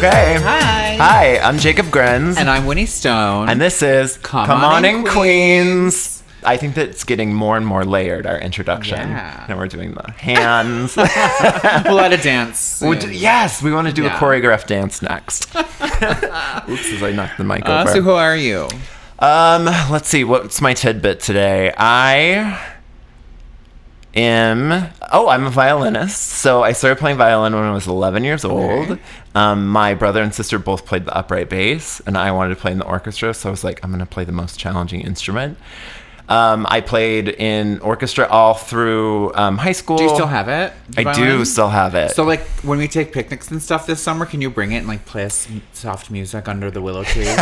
Okay. Hi. Hi, I'm Jacob Grenz. And I'm Winnie Stone. And this is Come On in Queens. I think that it's getting more and more layered, our introduction. Yeah. Now we're doing the hands. We'll let it dance. Yes, we want to do a choreographed dance next. Oops, as I knocked the mic over. So who are you? Let's see, what's my tidbit today? I'm a violinist. So I started playing violin when I was 11 years old. Okay. My brother and sister both played the upright bass, and I wanted to play in the orchestra, so I was like, I'm going to play the most challenging instrument. I played in orchestra all through high school. Do you still have it? I do still have it. So, like, when we take picnics and stuff this summer, can you bring it and, like, play us soft music under the willow trees?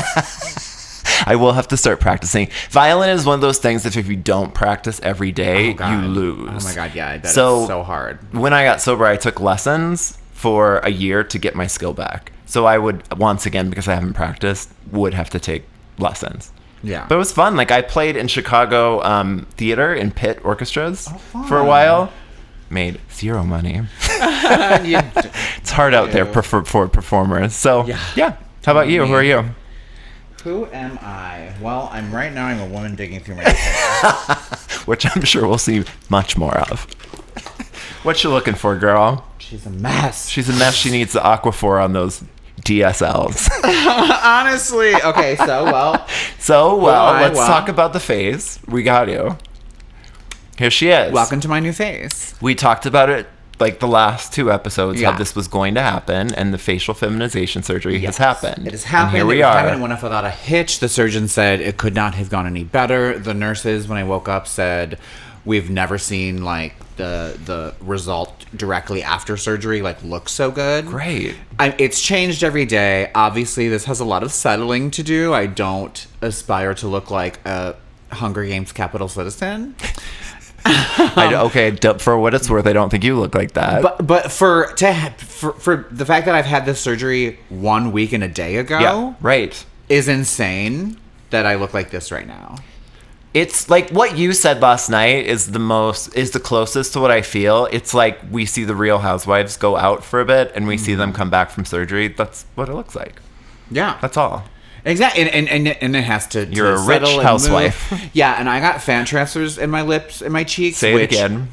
I will have to start practicing. Violin is one of those things that if you don't practice every day, you lose. Oh, my God, yeah. I bet it's so hard. When I got sober, I took lessons for a year to get my skill back. So I would, once again, because I haven't practiced, would have to take lessons. Yeah. But it was fun. Like, I played in Chicago theater in pit orchestras for a while. Made zero money. It's hard out there for performers. So, yeah. How about you? Who are you? Who am I? Well, I'm a woman digging through my hair. Which I'm sure we'll see much more of. What you looking for, girl? She's a mess. She's a mess. She needs the Aquaphor on those DSLs. Honestly. Okay, let's talk about the face. We got you. Here she is. Welcome to my new face. We talked about it like the last two episodes, how this was going to happen, and the facial feminization surgery has happened. It has happened. And here we are. Happened when I without a hitch. The surgeon said it could not have gone any better. The nurses, when I woke up, said we've never seen like the result directly after surgery like look so good. Great. It's changed every day. Obviously, this has a lot of settling to do. I don't aspire to look like a Hunger Games capital citizen. For what it's worth, I don't think you look like that. But for the fact that I've had this surgery 1 week and a day ago, is insane that I look like this right now. It's like what you said last night is the closest to what I feel. It's like we see the Real Housewives go out for a bit and we see them come back from surgery. That's what it looks like. Yeah, that's all. Exactly, and it has to. You're a rich housewife. Yeah, and I got fat transfers in my lips and my cheeks. Say it again.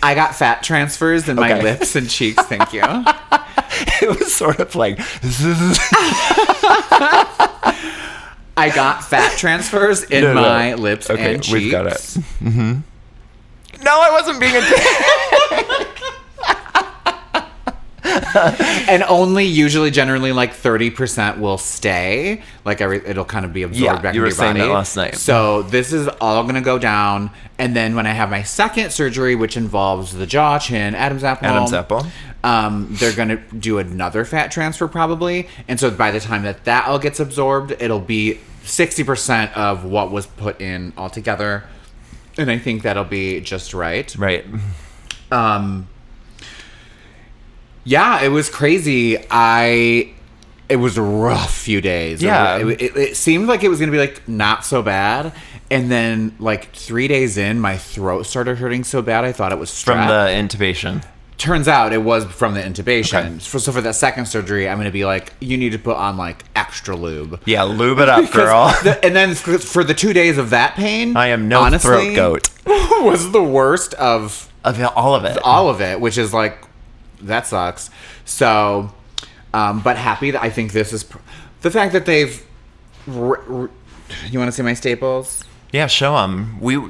I got fat transfers in my lips and cheeks. Thank you. It was sort of like. I got fat transfers in my lips and cheeks. We've got it. Mm-hmm. No, I wasn't being a dick. And only usually generally like 30% will stay. Like it'll kind of be absorbed back into your body. You were saying that last night. So this is all going to go down. And then when I have my second surgery, which involves the jaw, chin, Adam's apple. They're going to do another fat transfer probably. And so by the time that all gets absorbed, it'll be 60% of what was put in altogether. And I think that'll be just right. Right. Yeah, it was crazy. It was a rough few days. Yeah. It seemed like it was going to be like not so bad. And then like 3 days in, my throat started hurting so bad I thought it was strep. From the intubation. Turns out it was from the intubation. Okay. So for that second surgery, I'm going to be like, you need to put on like extra lube. Yeah, lube it up, girl. And then for the 2 days of that pain, I am honestly, throat goat. Was the worst of all of it. All of it, which is like, that sucks. So, but happy that I think this is the fact that they've. You want to see my staples? Yeah, show them. I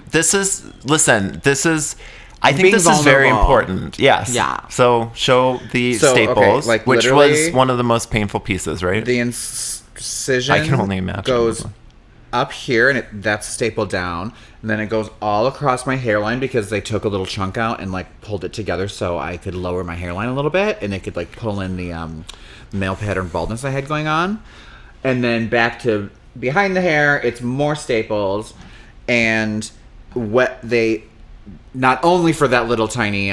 think this is very important. Yes. Yeah. So show the staples, which was one of the most painful pieces, right? The incision. I can only imagine. Goes up here, and that's stapled down, and then it goes all across my hairline because they took a little chunk out and like pulled it together so I could lower my hairline a little bit, and they could like pull in the male pattern baldness I had going on, and then back to behind the hair. It's more staples, and what they not only for that little tiny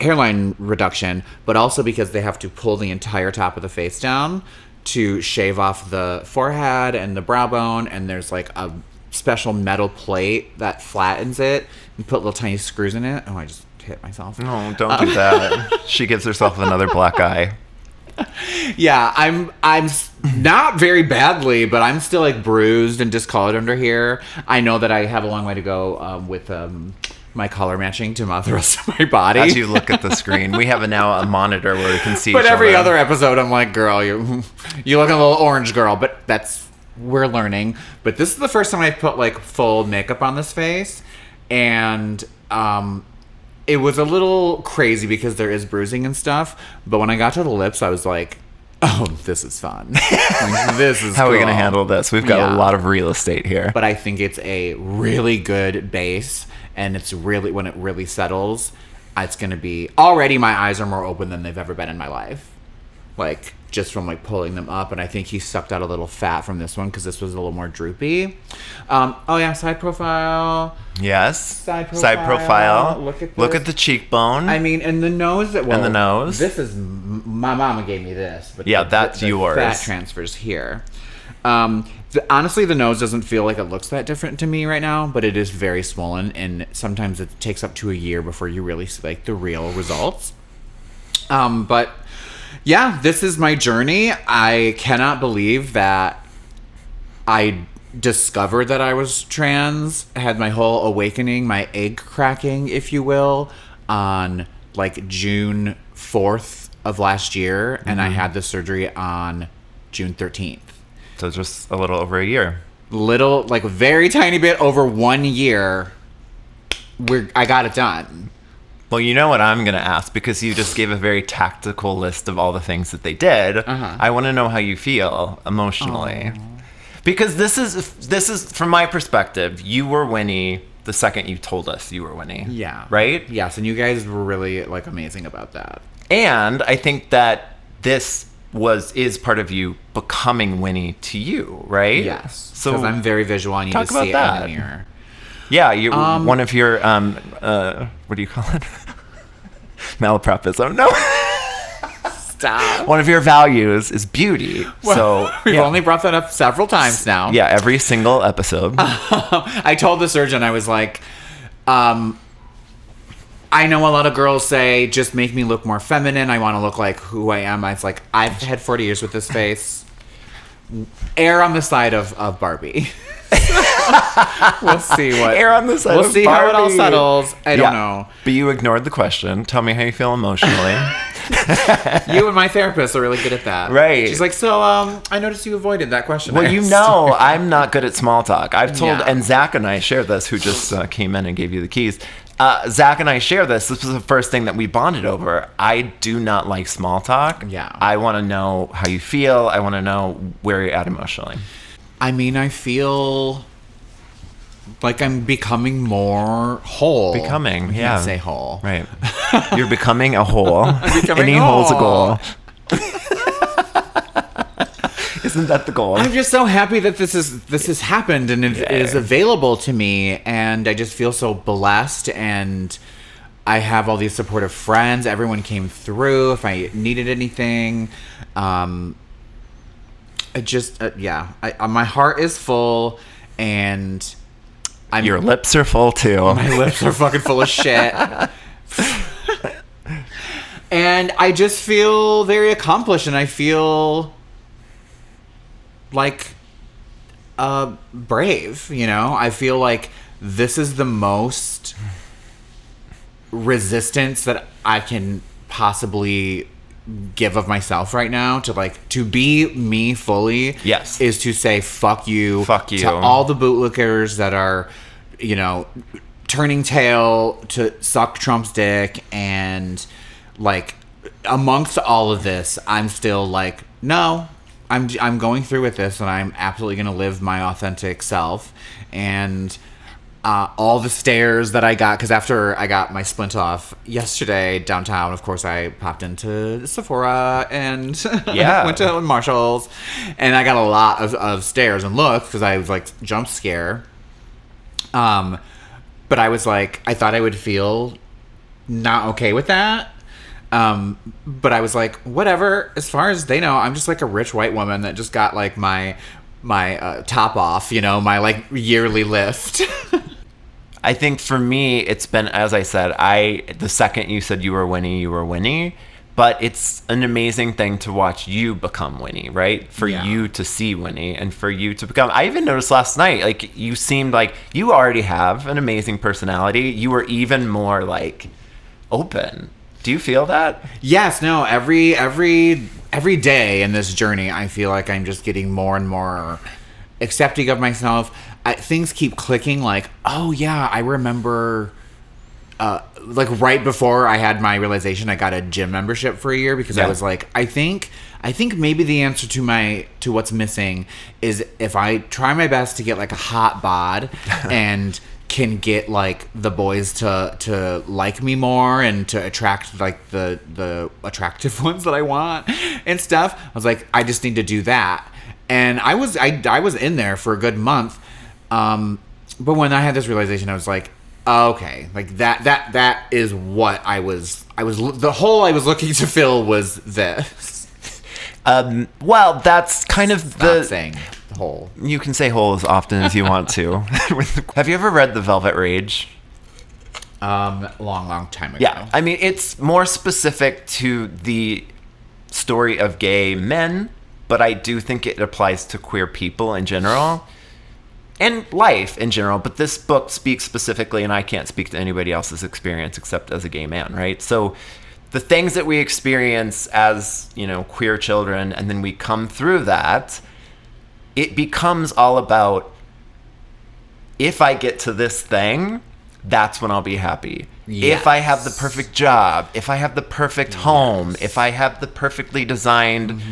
hairline reduction, but also because they have to pull the entire top of the face down to shave off the forehead and the brow bone, and there's like a special metal plate that flattens it and put little tiny screws in it. Oh, I just hit myself. No, don't do that. She gives herself another black eye. Yeah, I'm not very badly, but I'm still like bruised and discolored under here. I know that I have a long way to go with my color matching to the rest of my body. As you look at the screen, we have now a monitor where we can see. But every other episode, I'm like, girl, you look a little orange, girl. But we're learning. But this is the first time I put like full makeup on this face, and it was a little crazy because there is bruising and stuff. But when I got to the lips, I was like, oh, this is fun. Like, this is How cool. are we going to handle this? We've got a lot of real estate here. But I think it's a really good base. And it's really, when it really settles, it's going to be... Already my eyes are more open than they've ever been in my life. Like, just from like pulling them up. And I think he sucked out a little fat from this one because this was a little more droopy. Side profile. Yes. Side profile. Look at this. Look at the cheekbone. I mean, and the nose. Well, and the nose. This is... My mama gave me this. But that's yours. The fat transfers here. Honestly, the nose doesn't feel like it looks that different to me right now, but it is very swollen, and sometimes it takes up to a year before you really see like the real results. But yeah, this is my journey. I cannot believe that I discovered that I was trans, had my whole awakening, my egg cracking, if you will, on like June 4th of last year, and I had the surgery on June 13th. So just a little over a year. Like a very tiny bit over 1 year, I got it done. Well, you know what I'm going to ask, because you just gave a very tactical list of all the things that they did. I want to know how you feel emotionally. Because this is, from my perspective, you were Winnie the second you told us you were Winnie. Yeah. Right? Yes, and you guys were really like amazing about that. And I think that this is part of you becoming Winnie to you, right? Yes. So because I'm very visual, I need to see it in the mirror. Yeah, you one of your what do you call it? Malapropism. No. Stop. One of your values is beauty. Well, so we've only brought that up several times now. Yeah, every single episode. I told the surgeon, I was like, I know a lot of girls say, just make me look more feminine. I want to look like who I am. I was like, I've had 40 years with this face. Err on the side of Barbie. We'll see what. Err on the side of Barbie. We'll see how it all settles. I don't know. But you ignored the question. Tell me how you feel emotionally. You and my therapist are really good at that. Right. She's like, so I noticed you avoided that question. Well, you know, I'm not good at small talk. I've told, and Zach and I share this, who just came in and gave you the keys. Zach and I share this. This was the first thing that we bonded over. I do not like small talk. Yeah. I want to know how you feel. I want to know where you're at emotionally. I mean, I feel like I'm becoming more whole. Becoming, I can't say whole. Right. You're becoming a whole. Any hole's a goal. Isn't that the goal? I'm just so happy that this has happened and it is available to me, and I just feel so blessed, and I have all these supportive friends. Everyone came through if I needed anything. My heart is full, and your lips are full too. My lips are fucking full of shit. And I just feel very accomplished, and I feel like brave, you know? I feel like this is the most resistance that I can possibly give of myself right now, to be me fully. Yes. Is to say fuck you to all the bootlickers that are, you know, turning tail to suck Trump's dick, and like amongst all of this, I'm still like, no, I'm going through with this, and I'm absolutely going to live my authentic self. And all the stares that I got, because after I got my splint off yesterday downtown, of course, I popped into Sephora and went to Marshall's, and I got a lot of stares and looks because I was like jump scare. But I was like, I thought I would feel not okay with that. But I was like, whatever, as far as they know, I'm just like a rich white woman that just got like my top off, you know, my like yearly lift. I think for me, it's been, as I said, the second you said you were Winnie, But it's an amazing thing to watch you become Winnie, right? For you to see Winnie and for you to become... I even noticed last night, like, you seemed like you already have an amazing personality. You were even more, like, open. Do you feel that? Yes, no. Every day in this journey, I feel like I'm just getting more and more accepting of myself. Things keep clicking, like, oh, yeah, I remember... like right before I had my realization, I got a gym membership for a year because I was like, I think maybe the answer to what's missing is if I try my best to get like a hot bod and can get like the boys to like me more and to attract like the attractive ones that I want and stuff. I was like, I just need to do that. And I was in there for a good month. But when I had this realization, I was like, okay, like that is what I was the hole I was looking to fill was this. Well, that's kind of Stop saying hole. You can say hole as often as you want to. Have you ever read The Velvet Rage? Long time ago. Yeah, I mean, it's more specific to the story of gay men, but I do think it applies to queer people in general. And life in general, but this book speaks specifically, and I can't speak to anybody else's experience except as a gay man, right? So the things that we experience as, queer children, and then we come through that, it becomes all about, if I get to this thing, that's when I'll be happy. Yes. If I have the perfect job, if I have the perfect home, if I have the perfectly designed,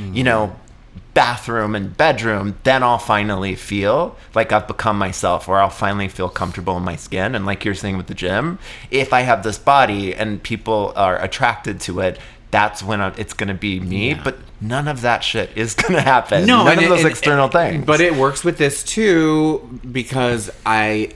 bathroom and bedroom, then I'll finally feel like I've become myself, or I'll finally feel comfortable in my skin. And like you're saying with the gym, if I have this body and people are attracted to it, that's when it's going to be me. Yeah. But none of that shit is going to happen. No, none of those external things. But it works with this too, because I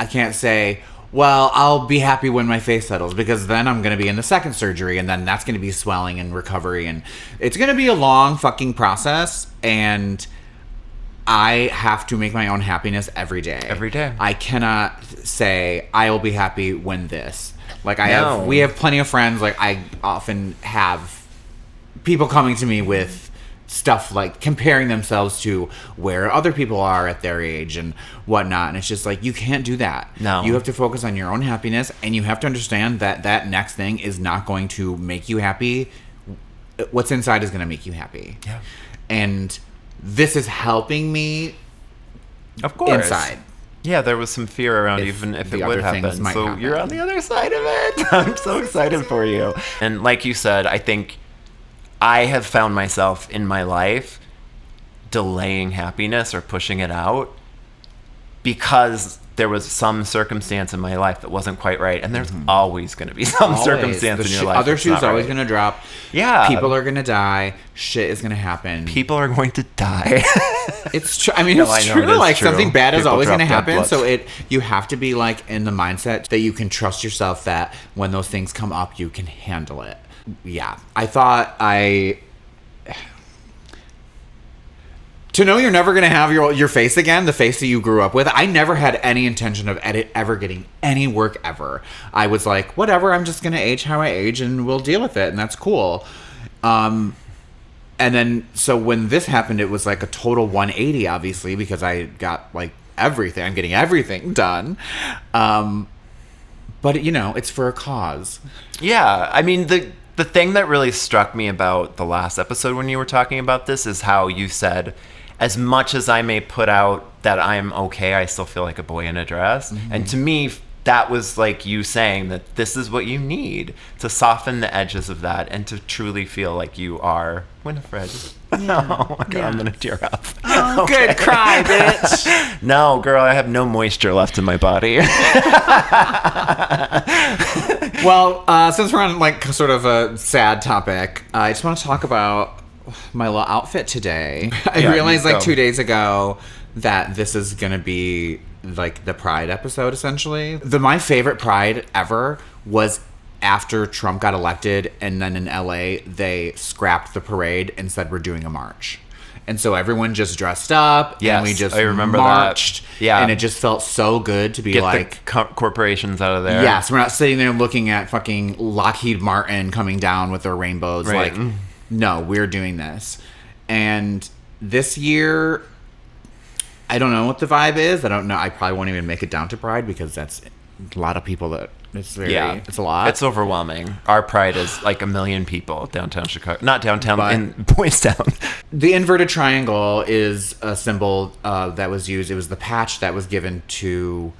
can't say, well, I'll be happy when my face settles, because then I'm going to be in the second surgery, and then that's going to be swelling and recovery, and it's going to be a long fucking process, and I have to make my own happiness every day. Every day. I cannot say, I will be happy when this. Like, we have plenty of friends, like, I often have people coming to me with stuff like comparing themselves to where other people are at their age and whatnot, and it's just like, you can't do that. No, you have to focus on your own happiness, and you have to understand that next thing is not going to make you happy. What's inside is going to make you happy. Yeah, and this is helping me, of course, inside. Yeah, there was some fear around even if it would happen. So you're on the other side of it. I'm so excited for you. And like you said, I think I have found myself in my life delaying happiness or pushing it out because there was some circumstance in my life that wasn't quite right. And there's always going to be some circumstance in your life. Other shoe's always going to drop. Yeah. People are going to die. Shit is going to happen. People are going to die. It's true. I mean, it's true. Like, something bad is always going to happen. So you have to be like in the mindset that you can trust yourself, that when those things come up, you can handle it. Yeah, I thought to know you're never going to have your face again, the face that you grew up with. I never had any intention of ever getting any work ever. I was like, whatever, I'm just going to age how I age and we'll deal with it, and that's cool. And then, so when this happened, it was like a total 180, obviously, because I got like everything. I'm getting everything done. But, it's for a cause. Yeah, I mean, the thing that really struck me about the last episode when you were talking about this is how you said, as much as I may put out that I'm okay, I still feel like a boy in a dress. Mm-hmm. And to me, that was like you saying that this is what you need to soften the edges of that and to truly feel like you are Winifred. Yeah. Oh my God, I'm going to tear up. Oh, okay. Good cry, bitch. No, girl, I have no moisture left in my body. Well, since we're on like sort of a sad topic, I just want to talk about my little outfit today. I realized like 2 days ago that this is going to be like the Pride episode, essentially. My favorite Pride ever was after Trump got elected, and then in LA, they scrapped the parade and said, we're doing a march. And so everyone just dressed up, and we just marched. That. Yeah. And it just felt so good to be Get the corporations out of there. Yes, we're not sitting there looking at fucking Lockheed Martin coming down with their rainbows. Right. Like, no, we're doing this. And this year, I don't know what the vibe is. I don't know. I probably won't even make it down to Pride because that's a lot of people that... It's a lot. It's overwhelming. Our Pride is like 1 million people downtown Chicago. Not downtown, in Boys Town. The inverted triangle is a symbol that was used. It was the patch that was given to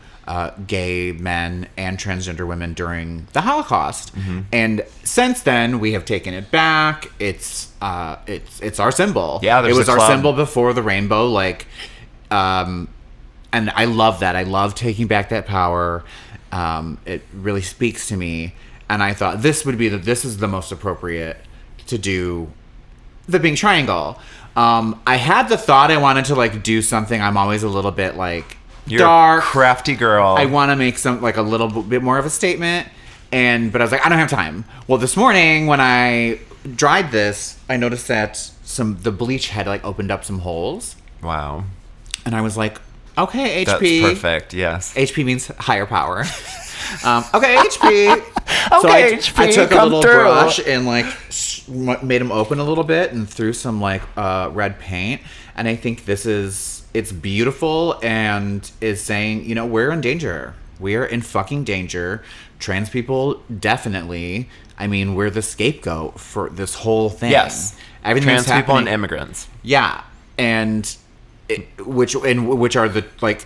gay men and transgender women during the Holocaust. Mm-hmm. And since then, we have taken it back. It's our symbol. Yeah, it was our symbol before the rainbow. Like, and I love that. I love taking back that power. It really speaks to me, and I thought this is the most appropriate to do the pink triangle. I had the thought I wanted to like do something. I'm always a little bit like You're dark, a crafty girl. I want to make some like a little bit more of a statement, but I was like, I don't have time. Well, this morning when I dried this, I noticed that the bleach had like opened up some holes. Wow. And I was like, okay, HP. That's perfect, yes. HP means higher power. Okay, HP. So HP, I took a little brush and like made them open a little bit and threw some like red paint. And I think it's beautiful and is saying, we're in danger. We're in fucking danger. Trans people, definitely. I mean, we're the scapegoat for this whole thing. Yes. Trans people and immigrants. Yeah. And... which are the like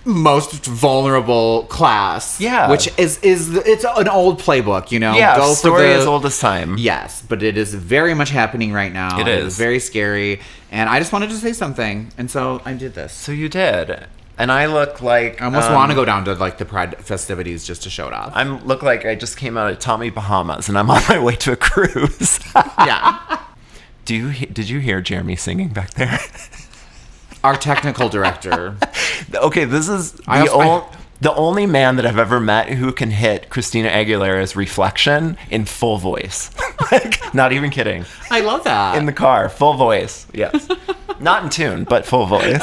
most vulnerable class. Yeah, which is it's an old playbook, Yeah, story as old as time. Yes, but it is very much happening right now. It is. It is very scary, and I just wanted to say something, and so I did this. So you did, and I look like I almost want to go down to like the Pride festivities just to show it off. I look like I just came out of Tommy Bahamas, and I'm on my way to a cruise. Yeah. Did you hear Jeremy singing back there? Our technical director. Okay, this is the only man that I've ever met who can hit Christina Aguilera's Reflection in full voice. Like, not even kidding. I love that. In the car, full voice. Yes. Not in tune, but full voice.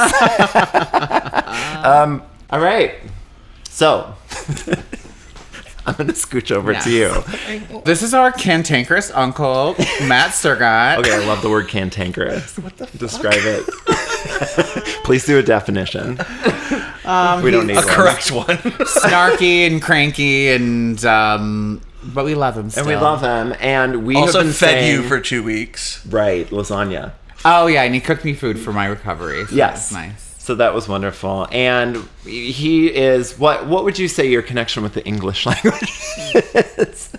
All right. So... I'm going to scooch over to you. This is our cantankerous uncle, Matt Sturgott. Okay, I love the word cantankerous. What the fuck? Describe it. Please do a definition. We don't need a correct one. Snarky and cranky, and but we love him still. And we love him. And we also have been fed you for 2 weeks. Right, lasagna. Oh, yeah, and he cooked me food for my recovery. So yes. That's nice. So that was wonderful. And he is, what would you say your connection with the English language is?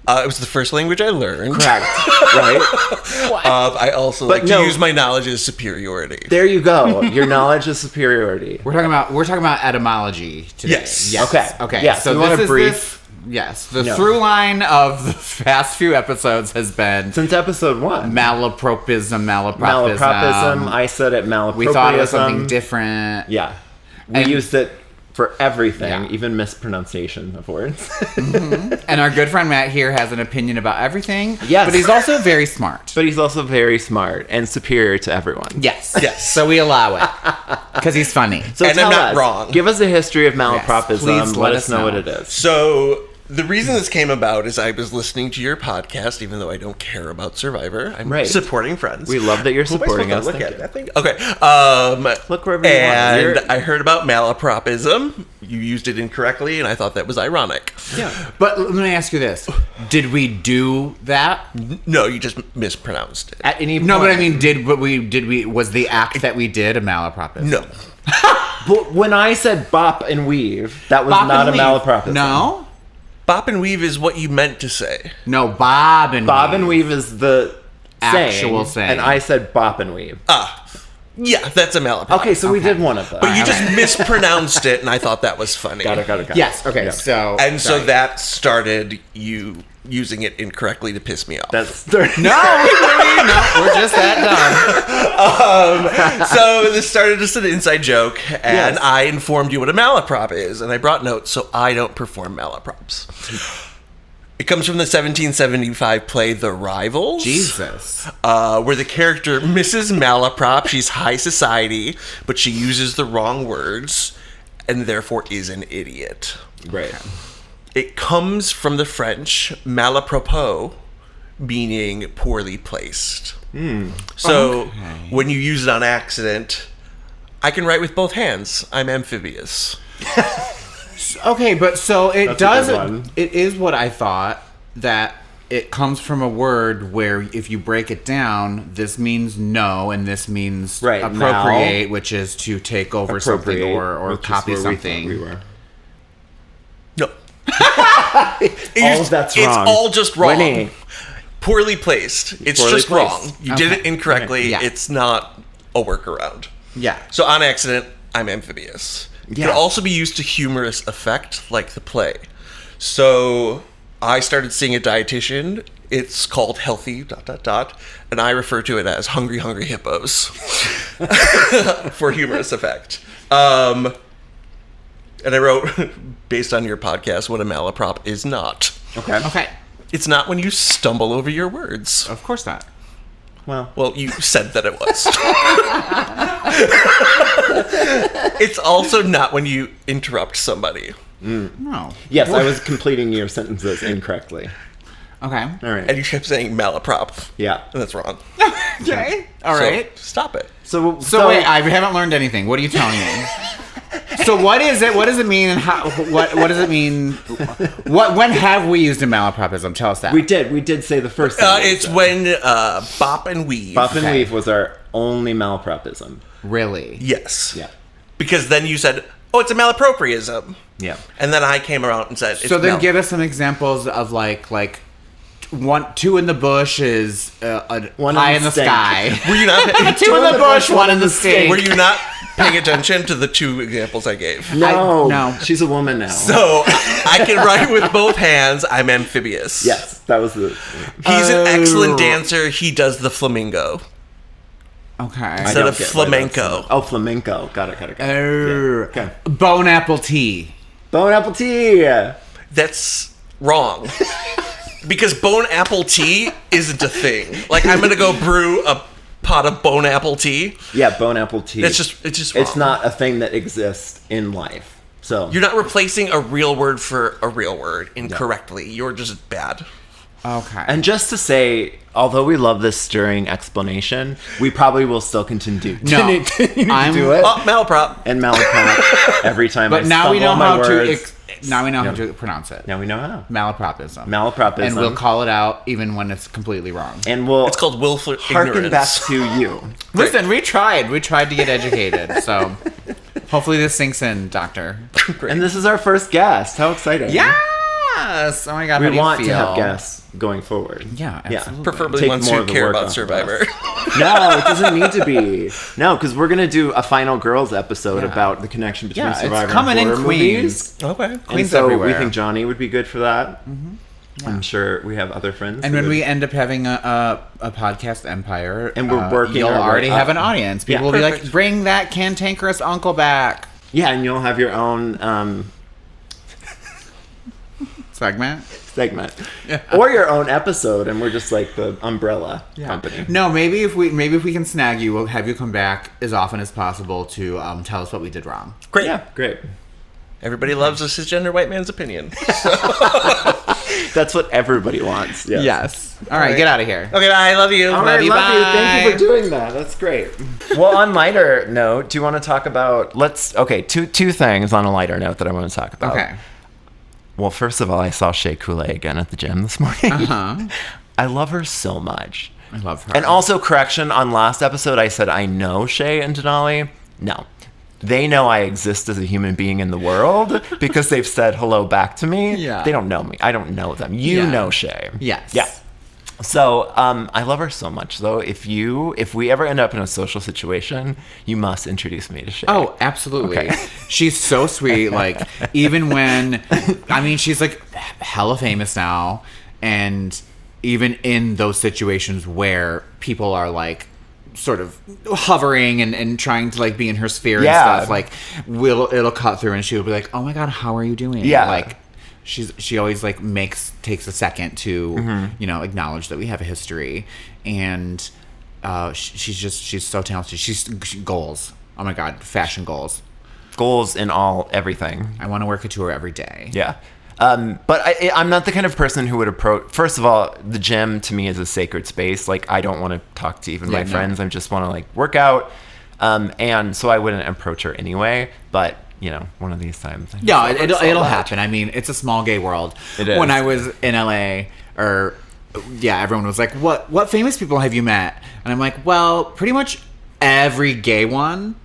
It was the first language I learned. Correct. Right? I also like to use my knowledge as superiority. There you go. Your knowledge is superiority. We're talking about etymology today. Yes. Okay. Yeah, so we want to brief. The through line of the past few episodes has been... Since episode 1. Malapropism. I said it, malapropism. We thought it was something different. Yeah. We used it for everything, even mispronunciation of words. Mm-hmm. And our good friend Matt here has an opinion about everything. Yes. But he's also very smart. And superior to everyone. Yes. So we allow it. Because he's funny. So and I'm not wrong. Give us a history of malapropism. Please let us know what it is. So... the reason this came about is I was listening to your podcast, even though I don't care about Survivor. I'm supporting friends. We love that you're supporting us. Okay. Look wherever you want. And I heard about malapropism. You used it incorrectly, and I thought that was ironic. Yeah. But let me ask you this. Did we do that? No, you just mispronounced it. At any point? No, but I mean, was the act that we did a malapropism? No. But when I said bop and weave, that was not a malapropism. No? Bop and weave is what you meant to say. No, bob and weave. Bob and weave is the actual saying. And I said bop and weave. Yeah, that's a malapropism. Okay, so we did one of them. But you just mispronounced it, and I thought that was funny. Got it. Yes, okay, yeah. So that started you using it incorrectly to piss me off. No, we're just that dumb. So this started as an inside joke, and I informed you what a malaprop is, and I brought notes, so I don't perform malaprops. It comes from the 1775 play The Rivals. Jesus. Where the character Mrs. Malaprop, she's high society, but she uses the wrong words and therefore is an idiot. Right. It comes from the French malapropos, meaning poorly placed. So when you use it on accident, I can write with both hands. I'm amphibious. Okay, but so it doesn't. It is what I thought, that it comes from a word where if you break it down, this means know and this means appropriate, now, which is to take over something or copy something. No. All of that's wrong. It's all just wrong. Winnie. Poorly placed. It's poorly just placed. Wrong. You did it incorrectly. Okay. Yeah. It's not a workaround. Yeah. So on accident, I'm amphibious. It Yeah. could also be used to humorous effect, like the play. So I started seeing a dietitian. It's called Healthy ... and I refer to it as Hungry Hungry Hippos for humorous effect. And I wrote, based on your podcast, what a malaprop is not. Okay. It's not when you stumble over your words. Of course not. Well, you said that it was. It's also not when you interrupt somebody. No. Yes, I was completing your sentences incorrectly. Okay. All right. And you kept saying malaprop. Yeah. And that's wrong. Okay. All right. So, stop it. So wait, I haven't learned anything. What are you telling me? So what is it? What does it mean? And how? What does it mean? When have we used a malapropism? Tell us that. We did say the first. It's when bop and weave. Bop and weave was our only malapropism. Really? Yes. Yeah. Because then you said, "Oh, it's a malapropism." Yeah. And then I came around and said, "So then, give us some examples of like two in the bush is one high in the sky. Were you not two in the bush, one in the stink? Were you not paying attention to the two examples I gave? No. She's a woman now. So I can write with both hands. I'm amphibious. Yes, that was the. He's an excellent dancer. He does the flamingo. Okay. Instead of flamenco. Oh, flamenco. Got it. Yeah. Okay. Bone apple tea. Bone apple tea. That's wrong. Because bone apple tea isn't a thing. Like, I'm going to go brew a pot of bone apple tea. Yeah, bone apple tea. It's just wrong. It's not a thing that exists in life. So you're not replacing a real word for a real word incorrectly. Yeah. You're just bad. Okay. And just to say, although we love this stirring explanation, we probably will still continue to do it. Oh, malaprop. And malaprop every time but I now we know how words. Now we know how to pronounce it. Now we know how. Malapropism. Malapropism. And we'll call it out even when it's completely wrong. And it's called willful harken ignorance. back to you. Listen, we tried. We tried to get educated. So hopefully this sinks in, Doctor. Great. And this is our first guest. How exciting. Yes! Oh my God, we want to have guests going forward. Yeah, absolutely. Preferably ones who care about Survivor. No, it doesn't need to be. No, because we're going to do a Final Girls episode about the connection between Survivor it's coming and horror in Queens. movies. Okay. And so everywhere. We think Johnny would be good for that. Mm-hmm. Yeah. I'm sure we have other friends. And when we end up having a podcast empire, and we're working, you'll already have an audience. People will be like, bring that cantankerous uncle back. Yeah, and you'll have your own... segment or your own episode, and we're just like the umbrella company. No, maybe if we can snag you, we'll have you come back as often as possible to tell us what we did wrong. Great. Yeah, great. Everybody loves a cisgender white man's opinion. That's what everybody wants. Yes. All right, get out of here. Okay, bye. I love you. All right, love you. Thank you for doing that. That's great. Well, on lighter note, do you want to talk about? Two things on a lighter note that I want to talk about. Okay. Well, first of all, I saw Shea Coulee again at the gym this morning. Uh-huh. I love her so much. I love her. And also, correction, on last episode, I said I know Shea and Denali. No. They know I exist as a human being in the world because they've said hello back to me. Yeah. They don't know me. I don't know them. You know Shea. Yes. Yeah. So, I love her so much, though. If we ever end up in a social situation, you must introduce me to Shea. Oh, absolutely. Okay. She's so sweet. Like, even when, she's like hella famous now. And even in those situations where people are like sort of hovering and trying to like be in her sphere and stuff, like it'll cut through and she'll be like, oh my God, how are you doing? Yeah. Like, she always like takes a second to acknowledge that we have a history, and she's so talented. She's goals. Oh my God, fashion goals in everything. I want to wear couture every day. Yeah. But I'm not the kind of person who would approach. First of all, the gym to me is a sacred space. Like, I don't want to talk to even my friends. I just want to like work out. And so I wouldn't approach her anyway. But one of these times. Yeah, it'll happen. I mean, it's a small gay world. It is. When I was in LA, everyone was like, "What famous people have you met?" And I'm like, "Well, pretty much every gay one."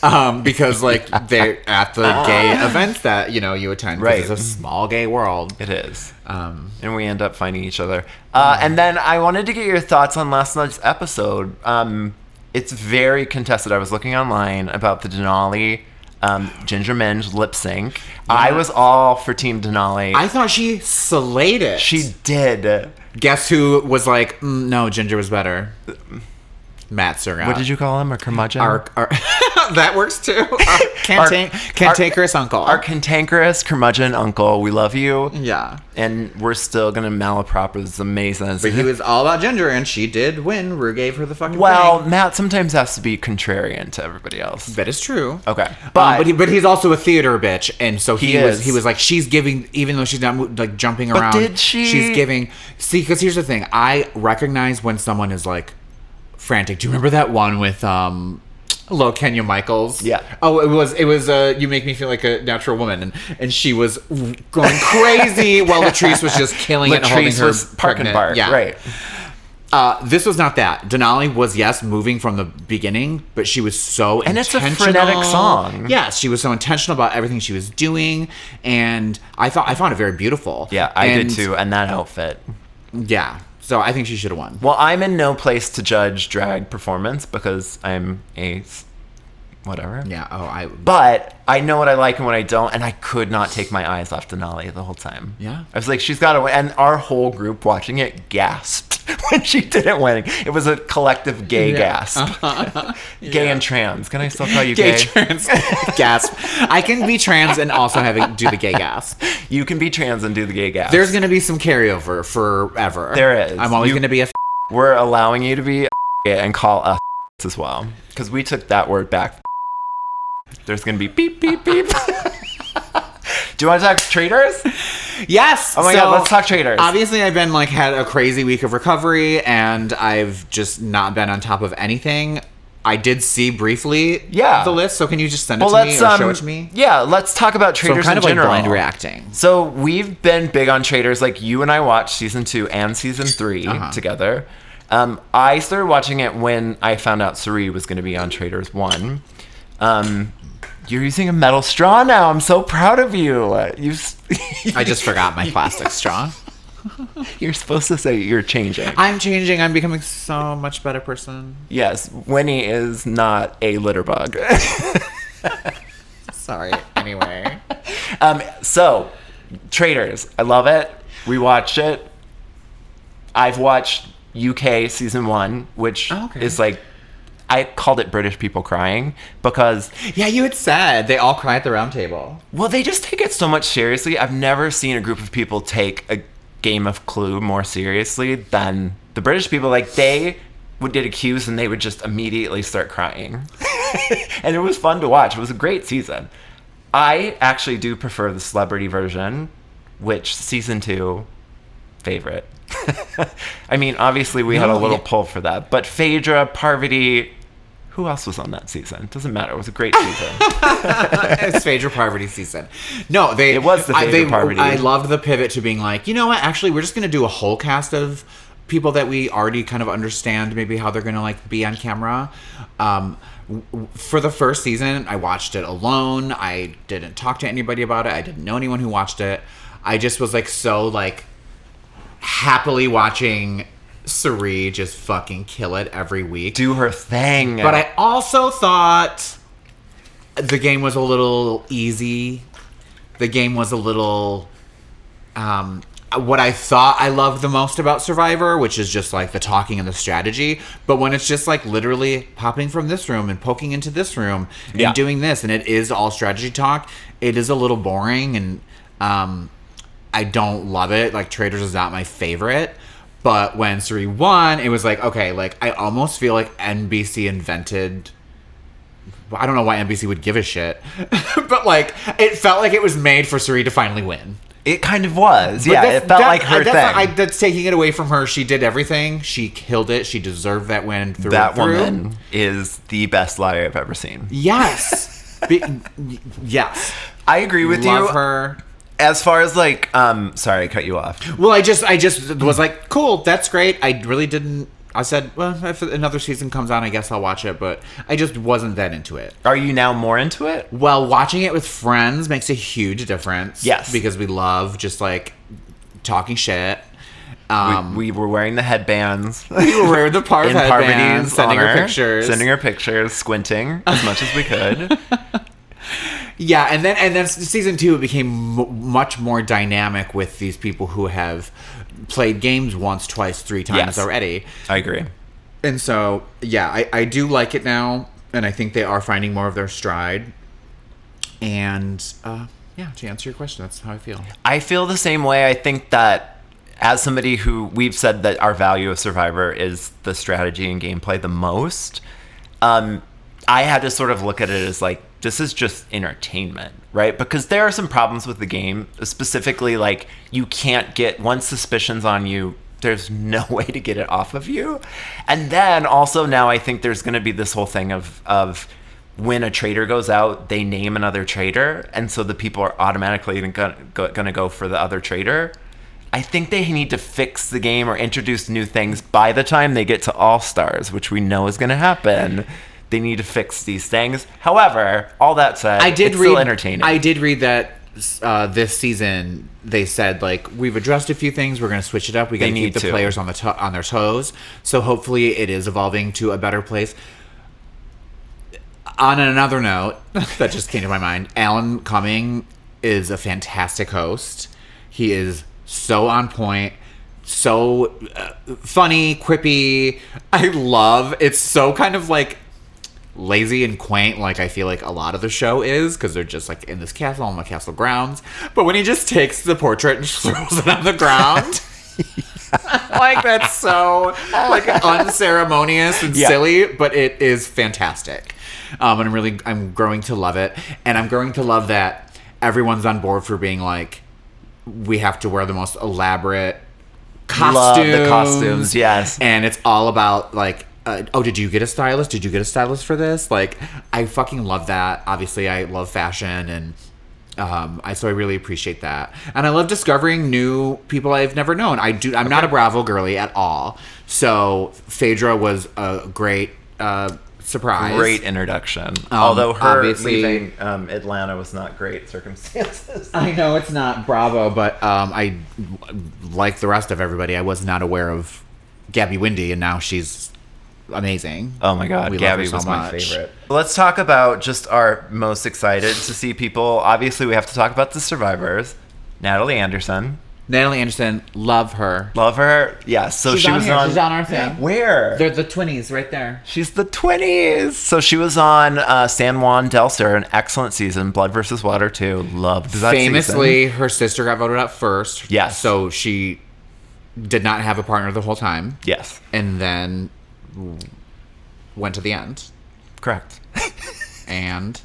Because like they're at the gay events that you attend. Right, it's a small gay world. It is. And we end up finding each other. And then I wanted to get your thoughts on last night's episode. It's very contested. I was looking online about the Denali Ginger Minge lip sync. Yeah. I was all for Team Denali. I thought she slayed it. She did. Guess who was like, no, Ginger was better? Matt Surratt. What did you call him? A curmudgeon? That works too. Cantankerous uncle. Our cantankerous curmudgeon uncle. We love you. Yeah. And we're still going to malaprop as amazing. But he was all about Ginger, and she did win. Rue gave her the fucking thing. Matt sometimes has to be contrarian to everybody else. That is true. Okay. But he's also a theater bitch, and so he was like, she's giving, even though she's not like jumping around. But did she? She's giving. See, because here's the thing. I recognize when someone is like frantic. Do you remember that one with Hello, Kenya Michaels? Yeah. Oh, it was You Make Me Feel Like a Natural Woman, and she was going crazy while Latrice was just killing it and holding her park and bark. Yeah. Right. This was not that. Denali was, yes, moving from the beginning, but she was so intentional. And it's a frenetic song. Yes, she was so intentional about everything she was doing, and I found it very beautiful. Yeah, I did too, and that outfit. Yeah. So I think she should have won. Well, I'm in no place to judge drag performance because I'm a whatever. Yeah. But I know what I like and what I don't, and I could not take my eyes off Denali the whole time. Yeah. I was like, she's got to win. And our whole group watching it gasped when she didn't win. It was a collective gay gasp. Gay and trans. Can I still call you gay? Trans gasp. I can be trans and also do the gay gasp. You can be trans and do the gay gasp. There's going to be some carryover forever. There is. I'm always going to be a We're allowing you to be and call us as well. Because we took that word back. There's going to be beep, beep, beep. Do you want to talk Traitors? Yes. Oh my God, let's talk Traitors. Obviously, I've been had a crazy week of recovery, and I've just not been on top of anything. I did see briefly the list, so can you just send it to me or show it to me? Yeah, let's talk about Traitors in general. So kind of like blind reacting. So we've been big on Traitors. Like, you and I watched season 2 and season 3 together. I started watching it when I found out Suri was going to be on Traitors 1. You're using a metal straw now. I'm so proud of you. I just forgot my plastic straw. You're supposed to say you're changing. I'm changing. I'm becoming so much better person. Yes, Winnie is not a litter bug. Sorry. Anyway. So, Traitors. I love it. We watched it. I've watched UK season 1, which is like, I called it British people crying because... Yeah, you had said they all cry at the round table. Well, they just take it so much seriously. I've never seen a group of people take a game of Clue more seriously than the British people. Like, they would get accused and they would just immediately start crying. And it was fun to watch. It was a great season. I actually do prefer the celebrity version, which season 2, favorite. I mean, obviously we had a little pull for that. But Phaedra, Parvati... Who else was on that season? Doesn't matter. It was a great season. It's Phaedra Parvati season. No, it was the Phaedra Parvati. I loved the pivot to being like, you know what? Actually, we're just going to do a whole cast of people that we already kind of understand maybe how they're going to like be on camera. For the first season, I watched it alone. I didn't talk to anybody about it. I didn't know anyone who watched it. I just was like so like happily watching Suri just fucking kill it every week. Do her thing. But I also thought the game was a little easy. The game was a little... what I thought I loved the most about Survivor, which is just like the talking and the strategy. But when it's just like literally popping from this room and poking into this room and doing this, and it is all strategy talk, it is a little boring. And I don't love it. Like, Traitors is not my favorite. But when Suri won, it was like, okay, like, I almost feel like NBC invented... I don't know why NBC would give a shit. But, like, it felt like it was made for Suri to finally win. It kind of was. Yeah, it felt like her thing. That's taking it away from her. She did everything. She killed it. She deserved that win through and through. That woman is the best liar I've ever seen. Yes. Yes. I agree with you. Love her. As far as, like, sorry, I cut you off. Well, I just was like, cool, that's great. I really didn't. I said, well, if another season comes on, I guess I'll watch it, but I just wasn't that into it. Are you now more into it? Well, watching it with friends makes a huge difference. Yes. Because we love just, like, talking shit. We were wearing the headbands. We were wearing the headbands, sending her pictures, squinting as much as we could. Yeah, and then season 2 it became much more dynamic with these people who have played games once, twice, 3 times already. I agree. And so, yeah, I do like it now, and I think they are finding more of their stride. And, yeah, to answer your question, that's how I feel. I feel the same way. I think that as somebody who, we've said that our value of Survivor is the strategy and gameplay the most, I had to sort of look at it as like, this is just entertainment, right? Because there are some problems with the game, specifically like you can't get, once suspicion's on you, there's no way to get it off of you. And then also now I think there's going to be this whole thing of when a traitor goes out, they name another traitor. And so the people are automatically going to go for the other traitor. I think they need to fix the game or introduce new things by the time they get to All-Stars, which we know is going to happen. They need to fix these things. However, all that said, it's still entertaining. I did read that this season they said, like, we've addressed a few things. We're going to switch it up. We got to keep the players on their toes. So hopefully it is evolving to a better place. On another note that just came to my mind, Alan Cumming is a fantastic host. He is so on point. So funny, quippy. I love. It's so kind of like lazy and quaint, like I feel like a lot of the show is, because they're just like in this castle on the castle grounds. But when he just takes the portrait and throws it on the ground, like that's so like unceremonious and silly, but it is fantastic. And I'm growing to love it, and I'm growing to love that everyone's on board for being like, we have to wear the most elaborate costumes. Love the costumes, yes. And it's all about like, oh, did you get a stylist? Did you get a stylist for this? Like, I fucking love that. Obviously, I love fashion, and so I really appreciate that. And I love discovering new people I've never known. I'm not a Bravo girly at all. So Phaedra was a great surprise. Great introduction. Although her leaving Atlanta was not great circumstances. I know it's not Bravo, but I, like the rest of everybody, I was not aware of Gabby Windy, and now she's amazing. Oh my god, Gabby was my favorite. Let's talk about just our most excited to see people. Obviously, we have to talk about the survivors. Natalie Anderson, love her. Love her. Yeah, so she's on our thing. Where? They're the twinnies right there. She's the twinnies. So she was on San Juan del Sur, an excellent season. Blood versus Water 2. Loved that Famously, season. Her sister got voted out first. Yes. So she did not have a partner the whole time. Yes. And then went to the end. Correct. And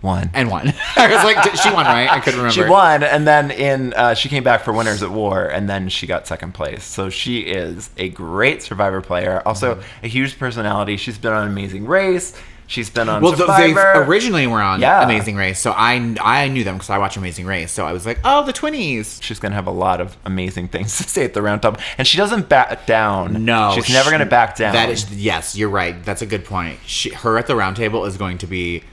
won. I was like, she won, right? I couldn't remember. She won, and then she came back for Winners at War, and then she got second place. So she is a great Survivor player. Also, a huge personality. She's been on Amazing Race. She's been on Survivor. They originally were on Amazing Race, so I knew them because I watch Amazing Race. So I was like, oh, the twinnies. She's going to have a lot of amazing things to say at the round table. And she doesn't back down. No. She's never going to back down. Yes, you're right. That's a good point. Her at the round table is going to be...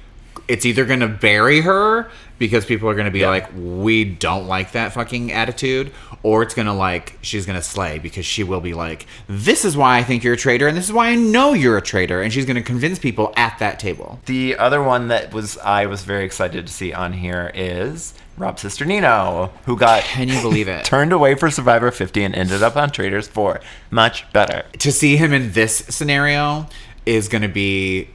It's either going to bury her because people are going to be like, we don't like that fucking attitude, or it's going to like, she's going to slay because she will be like, this is why I think you're a traitor, and this is why I know you're a traitor, and she's going to convince people at that table. The other one that I was very excited to see on here is Rob's sister Nino, who got... Can you believe it? Turned away for Survivor 50 and ended up on Traitors 4. Much better. To see him in this scenario is going to be...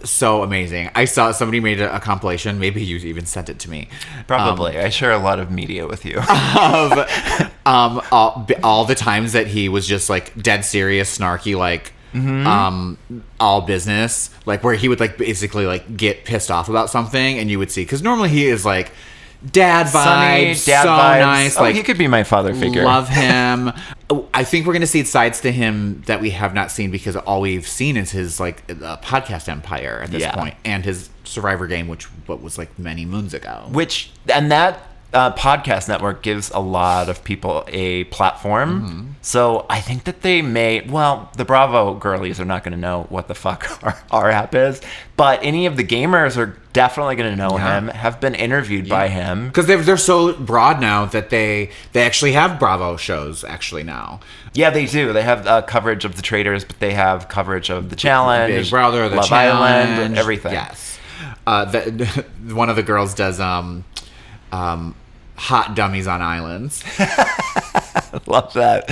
so amazing. I saw somebody made a compilation. Maybe you even sent it to me. Probably. I share a lot of media with you. Of all the times that he was just like dead serious, snarky, like all business, like where he would like basically like get pissed off about something, and you would see, because normally he is like dad vibes, so nice. Like, he could be my father figure. Love him. I think we're going to see sides to him that we have not seen, because all we've seen is his like podcast empire at this point, and his Survivor game, which was like many moons ago. And that podcast network gives a lot of people a platform. So I think that they may, the Bravo girlies are not going to know what the fuck our app is, but any of the gamers are definitely going to know him, have been interviewed by him. Because they're so broad now that they actually have Bravo shows actually now. Yeah, they do. They have coverage of the Traitors, but they have coverage of the Challenge, Big Brother, the Love Challenge, Island, everything. Yes. One of the girls does hot dummies on islands. Love that.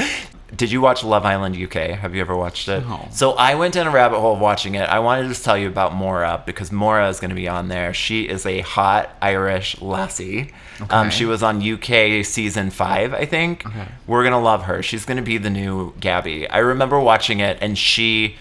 Did you watch Love Island UK? Have you ever watched it? No. So I went down a rabbit hole watching it. I wanted to tell you about Maura, because Maura is going to be on there. She is a hot Irish lassie. Okay. She was on UK season 5, I think. Okay. We're going to love her. She's going to be the new Gabby. I remember watching it, and she...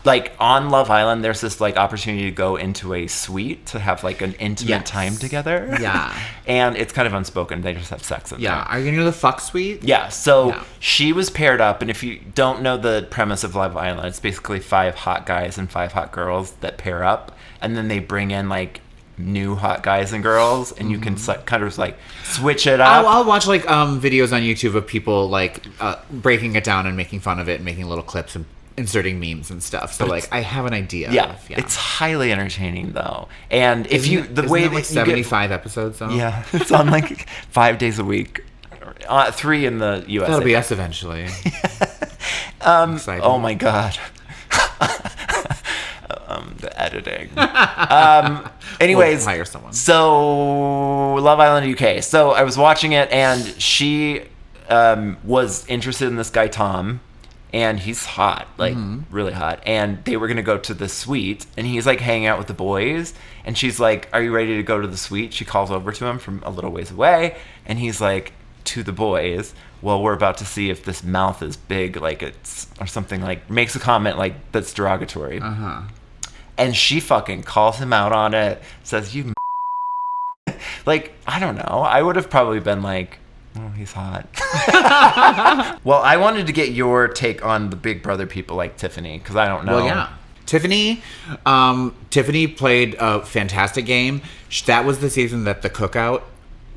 like on Love Island, there's this like opportunity to go into a suite to have like an intimate time together. Yeah. And it's kind of unspoken. They just have sex in there. Yeah. Are you going to do the fuck suite? Yeah. So she was paired up. And if you don't know the premise of Love Island, it's basically 5 hot guys and 5 hot girls that pair up. And then they bring in like new hot guys and girls, and you can kind of like switch it up. I'll watch like videos on YouTube of people like breaking it down and making fun of it and making little clips and inserting memes and stuff. So like I have an idea. Yeah. It's highly entertaining though. And if isn't it like 75 episodes though? Yeah. It's on like 5 days a week. 3 in the US. That'll be us eventually. Oh my god. The editing. Anyways, we'll hire someone. So Love Island UK. So I was watching it, and she was interested in this guy Tom. And he's hot, like really hot. And they were going to go to the suite, and he's like hanging out with the boys. And she's like, "Are you ready to go to the suite?" She calls over to him from a little ways away. And he's like, to the boys, "Well, we're about to see if this mouth is big, like it's," or something, like makes a comment like that's derogatory. And she fucking calls him out on it, says, "You like, I don't know. I would have probably been like, "Oh, he's hot." Well, I wanted to get your take on the Big Brother people like Tiffany, because I don't know. Well, yeah. Tiffany played a fantastic game. That was the season that the cookout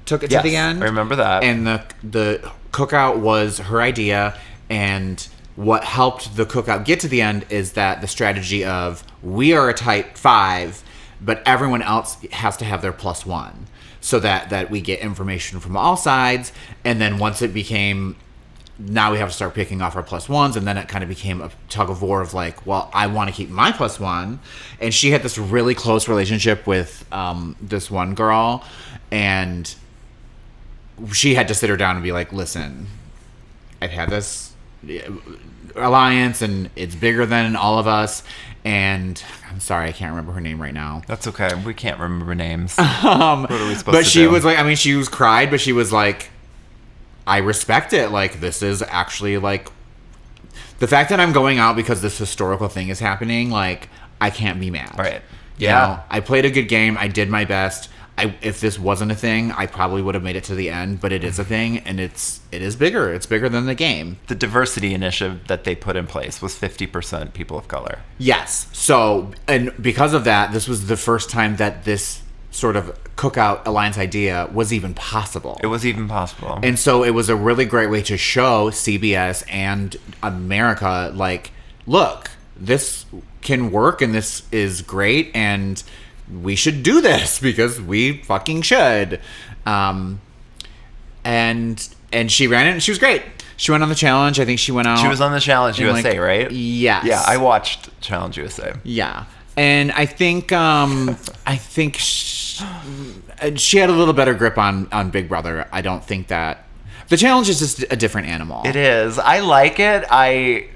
took it to the end. I remember that. And the cookout was her idea, and what helped the cookout get to the end is that the strategy of, we are a tight 5, but everyone else has to have their +1. So that we get information from all sides, and then once it became, now we have to start picking off our +1s, and then it kind of became a tug of war of like, well, I want to keep my +1, and she had this really close relationship with this one girl, and she had to sit her down and be like, "Listen, I've had this alliance, and it's bigger than all of us." And I'm sorry, I can't remember her name right now. That's okay. We can't remember names. What are we supposed to do? But she was like, I mean, she was cried, but she was like, I respect it. Like, this is actually like, the fact that I'm going out because this historical thing is happening, like, I can't be mad. Right. You know, I played a good game. I did my best. If this wasn't a thing, I probably would have made it to the end, but it is a thing, and it is bigger. It's bigger than the game. The diversity initiative that they put in place was 50% people of color. Yes. So, and because of that, this was the first time that this sort of cookout alliance idea was even possible. It was even possible. And so it was a really great way to show CBS and America, like, look, this can work, and this is great, and we should do this because we fucking should. And she ran it, and she was great. She went on the challenge. I think she went out. She was on the Challenge USA, right? Yes. Yeah, I watched Challenge USA. Yeah. And I think she had a little better grip on Big Brother. I don't think that The challenge is just a different animal. It is. I like it. I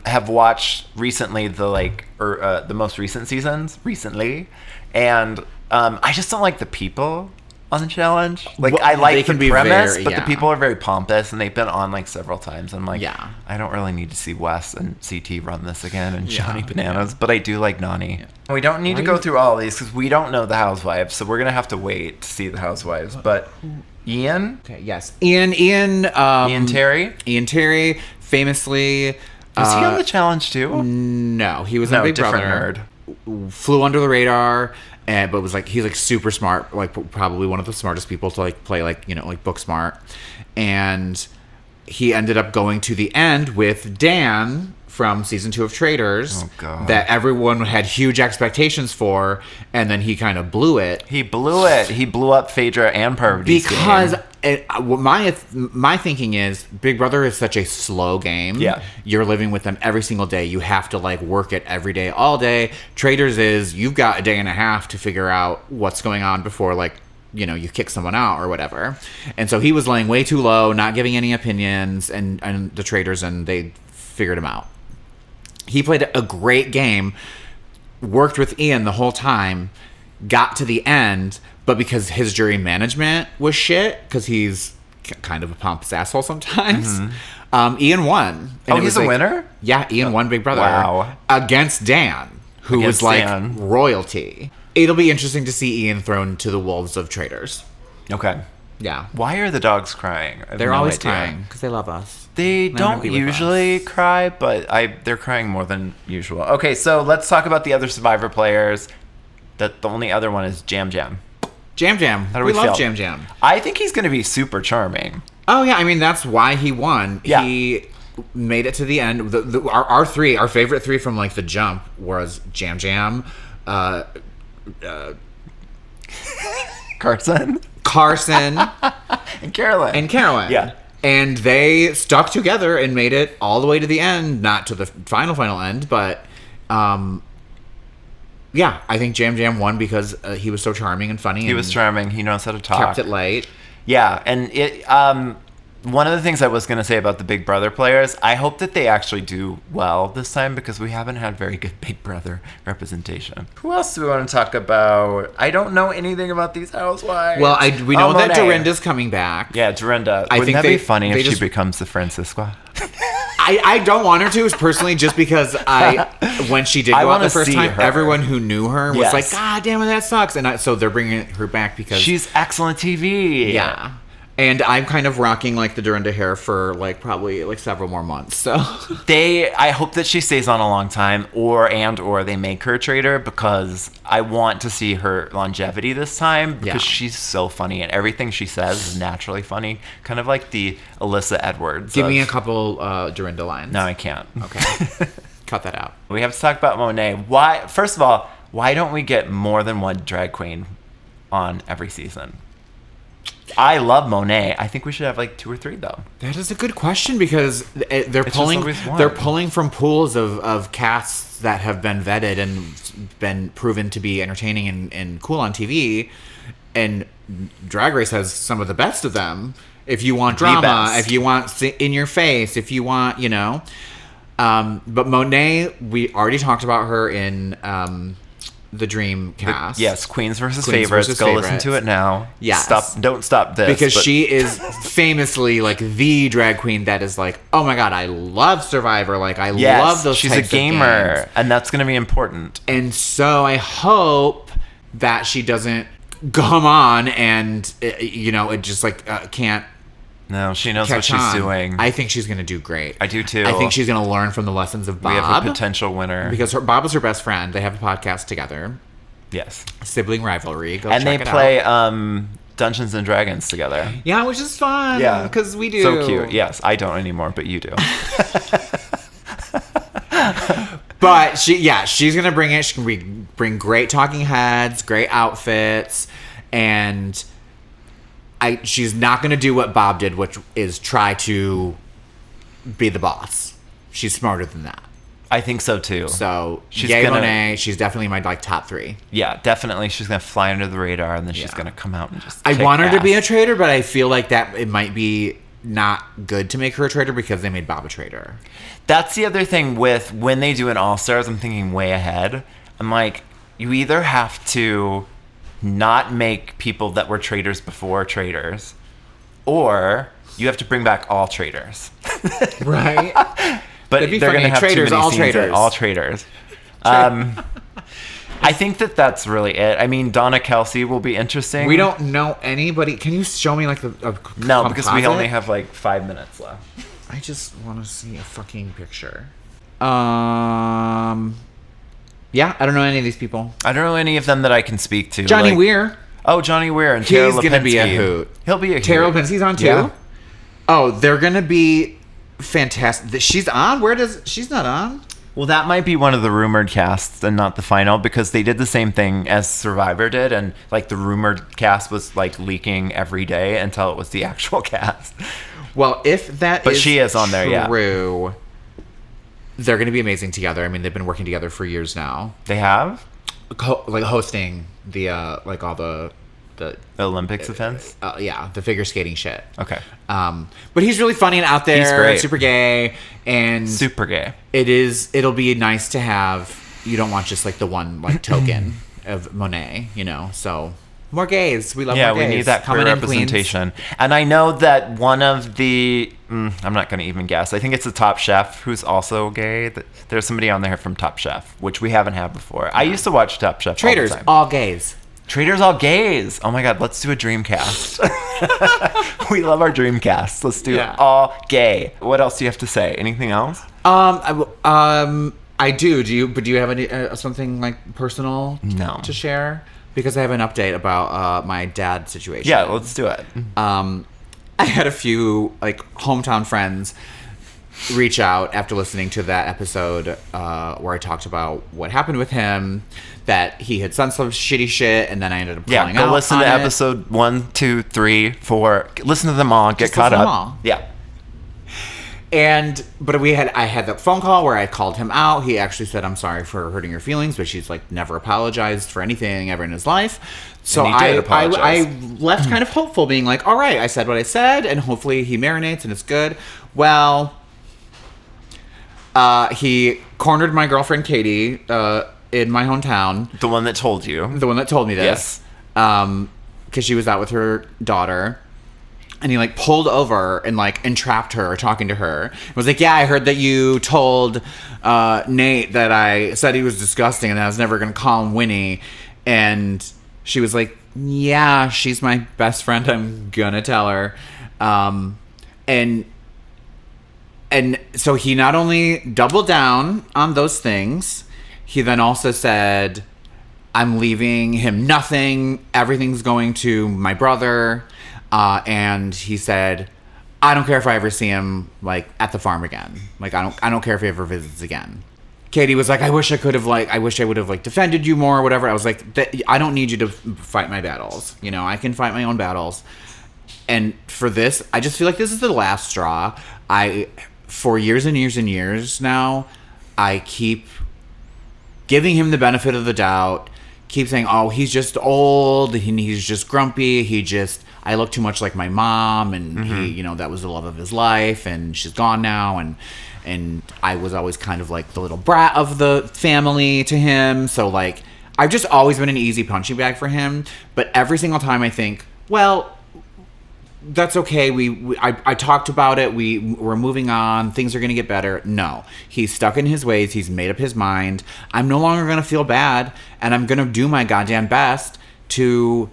have watched recently the most recent seasons recently, and I just don't like the people on the challenge. Like, I like the premise, but the people are very pompous, and they've been on like several times. And I'm like, I don't really need to see Wes and CT run this again and Johnny Bananas, but I do like Nani. We don't need to go through all of these because we don't know the Housewives, so we're gonna have to wait to see the Housewives. But Ian, Ian Terry, famously, was he on the challenge too? No, he was a Big Brother. Nerd. Flew under the radar. But was like, he's like super smart, like probably one of the smartest people to like play, like, you know, like book smart. And he ended up going to the end with Dan from season 2 of Traitors. Oh, God. That everyone had huge expectations for, and then he kind of blew it. He blew it. He blew up Phaedra and Parvati's because my thinking is Big Brother is such a slow game. Yeah. You're living with them every single day. You have to like work it every day, all day. Traitors is you've got a day and a half to figure out what's going on before, like, you know, you kick someone out or whatever. And so he was laying way too low, not giving any opinions, and the Traitors, and they figured him out. He played a great game, worked with Ian the whole time, got to the end, but because his jury management was shit, because he's kind of a pompous asshole sometimes, Ian won. And he's a winner? Yeah, Ian won Big Brother. Wow. Against Dan, who was like royalty. It'll be interesting to see Ian thrown to the wolves of Traitors. Okay. Yeah. Why are the dogs crying? They're always crying because they love us. They don't usually cry, but they're crying more than usual. Okay, so let's talk about the other Survivor players. The only other one is Jam Jam. Jam Jam. How do we feel? Love Jam Jam. I think he's going to be super charming. Oh, yeah. I mean, that's why he won. Yeah. He made it to the end. Our favorite three from like the jump was Jam Jam, Carson, and Carolyn. Yeah. And they stuck together and made it all the way to the end, not to the final end, but yeah, I think Jam Jam won because he was so charming and funny. He was charming. He knows how to talk. Kept it light. Yeah, and it one of the things I was going to say about the Big Brother players, I hope that they actually do well this time because we haven't had very good Big Brother representation. Who else do we want to talk about? I don't know anything about these housewives. Well, we know that Dorinda's coming back. Yeah, Dorinda. Wouldn't that be funny if she becomes the Francisca? I don't want her to, personally, just because when she did go out the first time, everyone who knew her was like, God damn it, that sucks. And so they're bringing her back because she's excellent TV. Yeah. And I'm kind of rocking like the Dorinda hair for like probably like several more months. So I hope that she stays on a long time, or they make her a traitor, because I want to see her longevity this time because she's so funny and everything she says is naturally funny, kind of like the Alyssa Edwards. Give me a couple Dorinda lines. No, I can't. Okay, cut that out. We have to talk about Monet. Why? First of all, why don't we get more than one drag queen on every season? I love Monet. I think we should have like 2 or 3 though. That is a good question because they're pulling from pools of casts that have been vetted and been proven to be entertaining and cool on TV, and Drag Race has some of the best of them. If you want drama, if you want in your face, if you want, you know. But Monet, we already talked about her in the Dream cast. Yes, Queens versus Favorites. Go listen to it now. Yes. Don't stop this. Because she is famously like the drag queen that is like, oh my God, I love Survivor. Like, I love those she's types a gamer, of games. and that's going to be important. And so I hope that she doesn't come on and, you know, it just like can't. No, she knows what she's doing. I think she's going to do great. I do too. I think she's going to learn from the lessons of Bob. We have a potential winner. Because Bob is her best friend. They have a podcast together. Yes. Sibling rivalry. Go and check they play Dungeons and Dragons together. Yeah, which is fun. Yeah. Because we do. So cute. Yes, I don't anymore, but you do. But she's going to bring it. She can bring great talking heads, great outfits, and she's not going to do what Bob did, which is try to be the boss. She's smarter than that. I think so too. So Monet, she's definitely my like top 3. Yeah, definitely. She's going to fly under the radar, and then she's going to come out and just I want her to be a traitor, but I feel like that it might be not good to make her a traitor because they made Bob a traitor. That's the other thing with when they do an All-Stars, I'm thinking way ahead. I'm like, you either have to not make people that were traitors before traitors, or you have to bring back all traitors. Right? But they're going to have traitors, too many scenes traitors. All traitors. I think that's really it. I mean, Donna Kelsey will be interesting. We don't know anybody. Can you show me like No, composite? Because we only have like 5 minutes left. I just want to see a fucking picture. Yeah, I don't know any of these people. I don't know any of them that I can speak to. Johnny Weir. Oh, Johnny Weir and Tara Lipinski. He's going to be a hoot. He'll be a hoot. Tara Lipinski's on too? Yeah. Oh, they're going to be fantastic. She's on? She's not on? Well, that might be one of the rumored casts and not the final, because they did the same thing as Survivor did, and like the rumored cast was like leaking every day until it was the actual cast. Well, if that but she is on there, yeah. True, they're going to be amazing together. I mean, they've been working together for years now. They have? Like hosting the like all the Olympics events? Yeah, the figure skating shit. Okay. But he's really funny and out there. He's great. Super gay. And super gay. It'll be nice to have, you don't want just like the one like token of Monet, you know, so more gays. We love more gays. Yeah, we need that queer representation. And I know that one of the, I'm not going to even guess. I think it's the Top Chef who's also gay. There's somebody on there from Top Chef, which we haven't had before. Yeah. I used to watch Top Chef Traitors, all the time. all gays. Traitors, all gays. Oh my God, let's do a Dreamcast. We love our Dreamcast. Let's do all gay. What else do you have to say? Anything else? I do. Do you have any something like personal to share? Because I have an update about my dad's situation. Yeah, let's do it. I had a few like hometown friends reach out after listening to that episode where I talked about what happened with him, that he had done some shitty shit, and then I ended up pulling out. Go listen to episode 1, 2, 3, 4. Listen to them all. Get caught up. Yeah. But I had that phone call where I called him out. He actually said, "I'm sorry for hurting your feelings," but she's like never apologized for anything ever in his life. So I left kind of hopeful, being like, all right, I said what I said, and hopefully he marinates and it's good. Well, he cornered my girlfriend Katie in my hometown. The one that told you. The one that told me this. Yes. Because she was out with her daughter. And he like pulled over and like entrapped her, talking to her. It was like, yeah, I heard that you told Nate that I said he was disgusting and I was never going to call him Winnie. And she was like, yeah, she's my best friend. I'm going to tell her. And so he not only doubled down on those things, he then also said, I'm leaving him nothing. Everything's going to my brother. And he said, I don't care if I ever see him like at the farm again. Like I don't care if he ever visits again. Katie was like, I wish I would have like defended you more or whatever. I was like, I don't need you to fight my battles. You know, I can fight my own battles. And for this, I just feel like this is the last straw. For years and years and years now, I keep giving him the benefit of the doubt. Keep saying, oh, he's just old. He's just grumpy. I look too much like my mom, and he, that was the love of his life, and she's gone now, and I was always kind of like the little brat of the family to him. So like, I've just always been an easy punching bag for him. But every single time I think, well, that's okay. I talked about it. We're moving on. Things are going to get better. No, he's stuck in his ways. He's made up his mind. I'm no longer going to feel bad, and I'm going to do my goddamn best to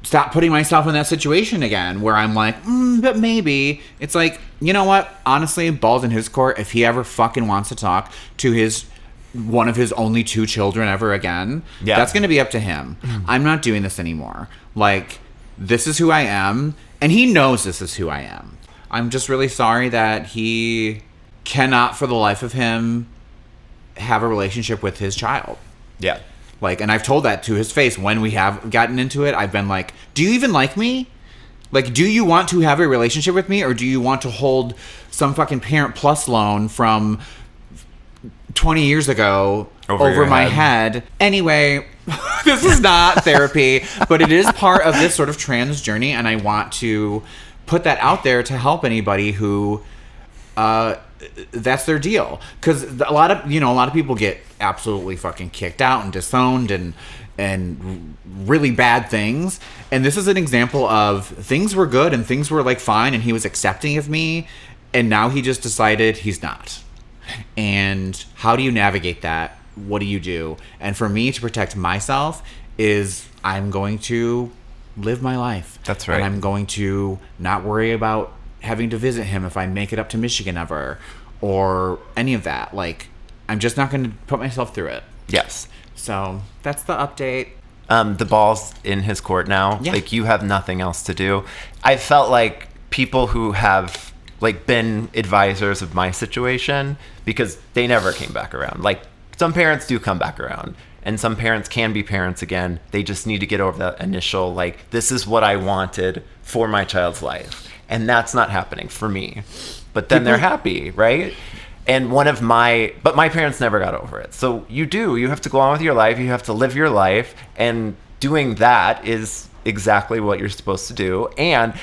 stop putting myself in that situation again where I'm like, but maybe. It's like, you know what? Honestly, ball's in his court. If he ever fucking wants to talk to one of his only 2 children ever again, that's going to be up to him. I'm not doing this anymore. Like, this is who I am, and he knows this is who I am. I'm just really sorry that he cannot, for the life of him, have a relationship with his child. Yeah. Like, and I've told that to his face when we have gotten into it. I've been like, do you even like me? Like, do you want to have a relationship with me, or do you want to hold some fucking Parent Plus loan from 20 years ago over my head? Anyway, this is not therapy, but it is part of this sort of trans journey, and I want to put that out there to help anybody who that's their deal. Because a lot of people get absolutely fucking kicked out and disowned and really bad things. And this is an example of things were good and things were like fine and he was accepting of me, and now he just decided he's not. And how do you navigate that? What do you do? And for me to protect myself is I'm going to live my life. That's right. And I'm going to not worry about having to visit him if I make it up to Michigan ever or any of that. Like, I'm just not going to put myself through it. Yes. So that's the update. The ball's in his court now. Yeah. Like, you have nothing else to do. I felt like people who have like been advisors of my situation, because they never came back around. Like, some parents do come back around, and some parents can be parents again. They just need to get over that initial, like, this is what I wanted for my child's life. And that's not happening for me. But then they're happy, right? And but my parents never got over it. So you have to go on with your life. You have to live your life. And doing that is exactly what you're supposed to do. And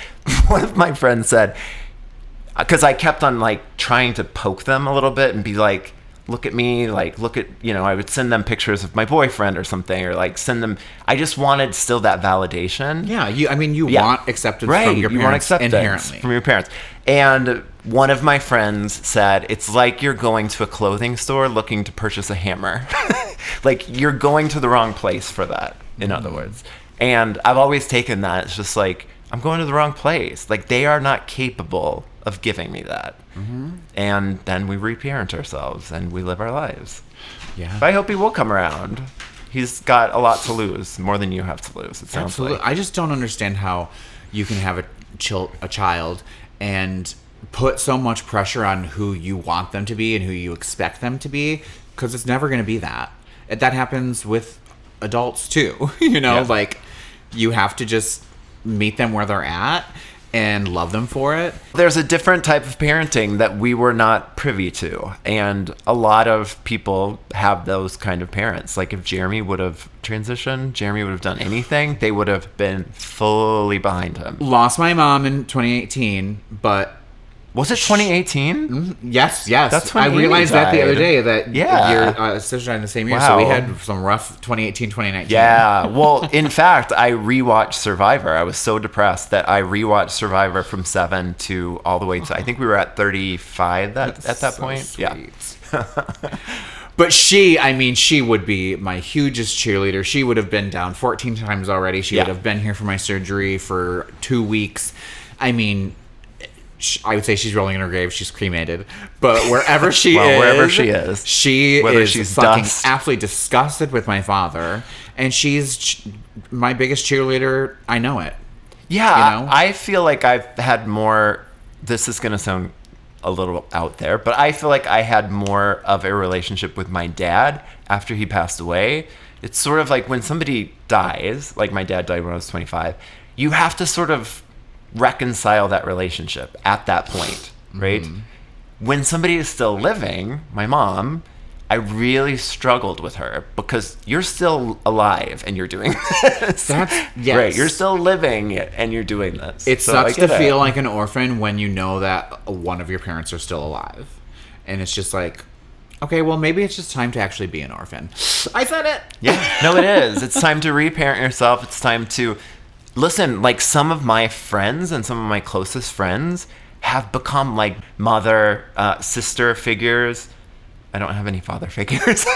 one of my friends said, because I kept on like trying to poke them a little bit and be like, look at me, like, look at, I would send them pictures of my boyfriend or something, or like send them, I just wanted still that validation. Yeah, you want acceptance from your parents. You want acceptance inherently from your parents. And one of my friends said, it's like you're going to a clothing store looking to purchase a hammer. Like, you're going to the wrong place for that, in other words. And I've always taken that. It's just like, I'm going to the wrong place. Like, they are not capable of giving me that. Mm-hmm. And then we reparent ourselves and we live our lives. Yeah. But I hope he will come around. He's got a lot to lose, more than you have to lose, it sounds Absolutely. like. I just don't understand how you can have a child and put so much pressure on who you want them to be and who you expect them to be, because it's never going to be that. That happens with adults too. Like, you have to just meet them where they're at and love them for it. There's a different type of parenting that we were not privy to. And a lot of people have those kind of parents. Like, if Jeremy would have transitioned, Jeremy would have done anything, they would have been fully behind him. Lost my mom in 2018, but... Was it 2018? Yes. That's when I realized that the other day, that your sister died in the same year. Wow. So we had some rough 2018, 2019. Yeah. Well, in fact, I rewatched Survivor. I was so depressed that I rewatched Survivor from 7 to all the way to, I think we were at 35 at that point. Sweet. Yeah. But she would be my hugest cheerleader. She would have been down 14 times already. She would have been here for my surgery for 2 weeks. I mean, I would say she's rolling in her grave. She's cremated. But wherever she is, she whether is she's fucking dust. absolutely disgusted with my father. And she's my biggest cheerleader. I know it. Yeah, I feel like I've had more... This is going to sound a little out there, but I feel like I had more of a relationship with my dad after he passed away. It's sort of like when somebody dies, like my dad died when I was 25, you have to sort of reconcile that relationship at that point, right? Mm-hmm. When somebody is still living, my mom, I really struggled with her because you're still alive and you're doing this. Right, you're still living and you're doing this. It sucks to feel like an orphan when you know that one of your parents are still alive. And it's just like, okay, well, maybe it's just time to actually be an orphan. I said it. Yeah, no, it is. It's time to reparent yourself. It's time to... Listen, like, some of my friends and some of my closest friends have become like mother, sister figures. I don't have any father figures.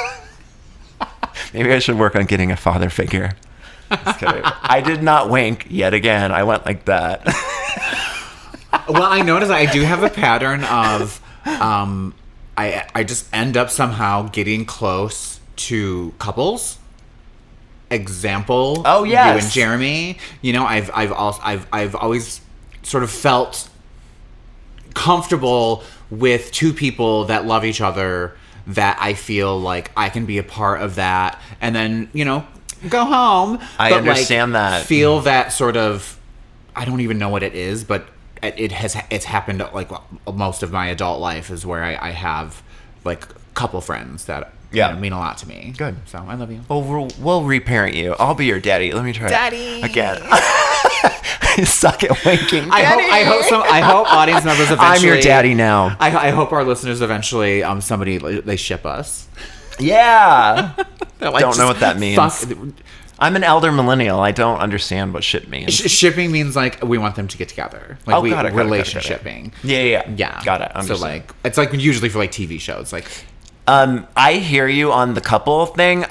Maybe I should work on getting a father figure. Just kidding. I did not wink yet again. I went like that. Well, I noticed I do have a pattern of I just end up somehow getting close to couples. Example. Oh yes. You and Jeremy. I've always sort of felt comfortable with two people that love each other, that I feel like I can be a part of that, and then go home. I understand that. Feel that sort of. I don't even know what it is, but it's happened like most of my adult life is where I have like couple friends that mean a lot to me. Good. So I love you. Well, we'll reparent you. I'll be your daddy. Let me try Daddy. Again. I suck at winking. I hope audience members eventually. I'm your daddy now. I hope our listeners eventually, they ship us. Yeah. Like, don't know what that means. I'm an elder millennial. I don't understand what ship means. Shipping means like we want them to get together. Like got it. Relationshiping. Yeah. Got it. So like it's like usually for like TV shows. Like, I hear you on the couple thing.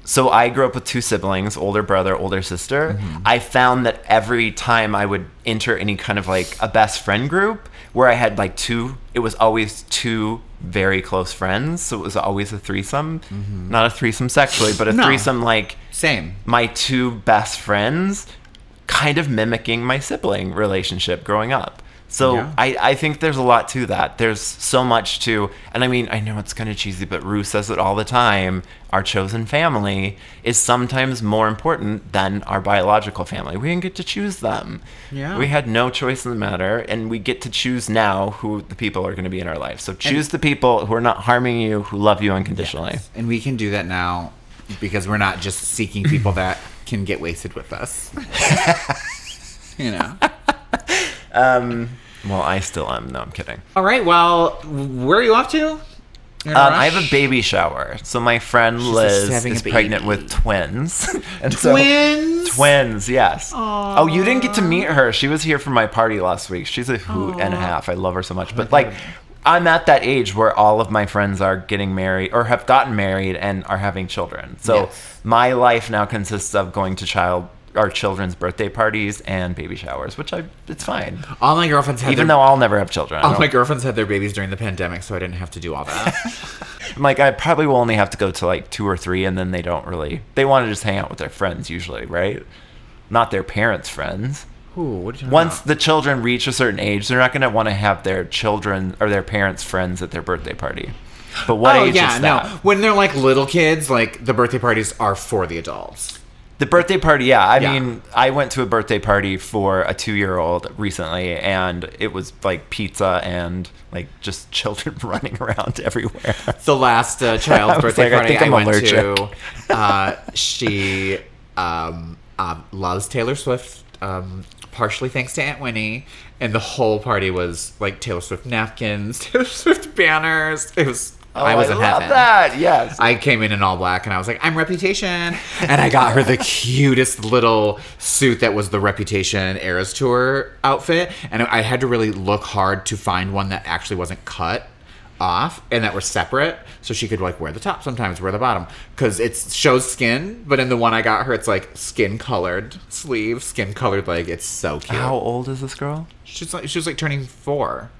So I grew up with 2 siblings, older brother, older sister. Mm-hmm. I found that every time I would enter any kind of like a best friend group where I had like 2, it was always 2 very close friends. So it was always a threesome. Mm-hmm. Not a threesome sexually, but a threesome like... Same. My 2 best friends kind of mimicking my sibling relationship growing up. So I think there's a lot to that. There's so much to, and I mean, I know it's kind of cheesy, but Rue says it all the time. Our chosen family is sometimes more important than our biological family. We didn't get to choose them. Yeah. We had no choice in the matter, and we get to choose now who the people are going to be in our life. So choose the people who are not harming you, who love you unconditionally. Yes. And we can do that now because we're not just seeking people that can get wasted with us. Well, I still am. No, I'm kidding. All right. Well, where are you off to? I have a baby shower. So my friend Liz is pregnant with twins. And twins? Twins, yes. Aww. Oh, you didn't get to meet her. She was here for my party last week. She's a hoot and a half. I love her so much. But like, I'm at that age where all of my friends are getting married or have gotten married and are having children. So my life now consists of going to children's birthday parties and baby showers, which it's fine. All my girlfriends had though I'll never have children. All my girlfriends had their babies during the pandemic, so I didn't have to do all that. I'm like, I probably will only have to go to like 2 or 3, and then they want to just hang out with their friends usually, right? Not their parents' friends. Ooh, what are you Once the children reach a certain age, they're not going to want to have their children or their parents' friends at their birthday party. But what age is that? No. When they're like little kids, like the birthday parties are for the adults. The birthday party, I mean, I went to a birthday party for a 2-year-old recently, and it was like pizza and like just children running around everywhere. The last child's birthday party I went to, she loves Taylor Swift, partially thanks to Aunt Winnie, and the whole party was like Taylor Swift napkins, Taylor Swift banners. It was... I was in heaven. I love that. Yes. I came in all black and I was like, I'm Reputation. And I got her the cutest little suit that was the Reputation Eras Tour outfit. And I had to really look hard to find one that actually wasn't cut off and that were separate. So she could like wear the top sometimes, wear the bottom. Because it shows skin. But in the one I got her, it's like skin colored sleeve, skin colored leg. It's so cute. How old is this girl? She was like turning 4.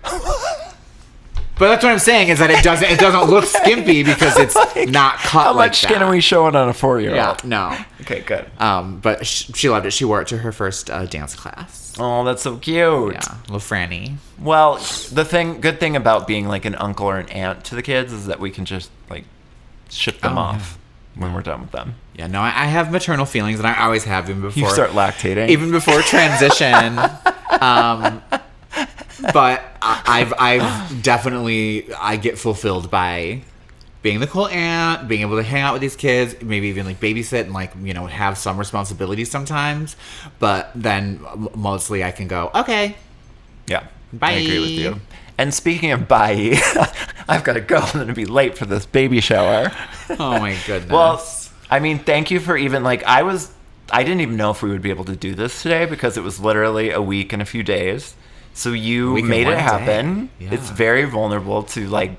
But that's what I'm saying is that it doesn't look skimpy because it's like, not cut. How much skin are we showing on a 4-year-old? Yeah, no. Okay, good. But she loved it. She wore it to her first dance class. Oh, that's so cute. Yeah, little Franny. Well, good thing about being like an uncle or an aunt to the kids is that we can just like ship them off when we're done with them. Yeah, no, I have maternal feelings, and I always have even before you start lactating, even before transition. But I've definitely, I get fulfilled by being the cool aunt, being able to hang out with these kids, maybe even like babysit and like, have some responsibilities sometimes. But then mostly I can go, okay. Yeah. Bye. I agree with you. And speaking of bye, I've got to go. I'm going to be late for this baby shower. Oh my goodness. Well, I mean, thank you for even like, I didn't even know if we would be able to do this today because it was literally a week and a few days. So you made it happen. Yeah. It's very vulnerable to like,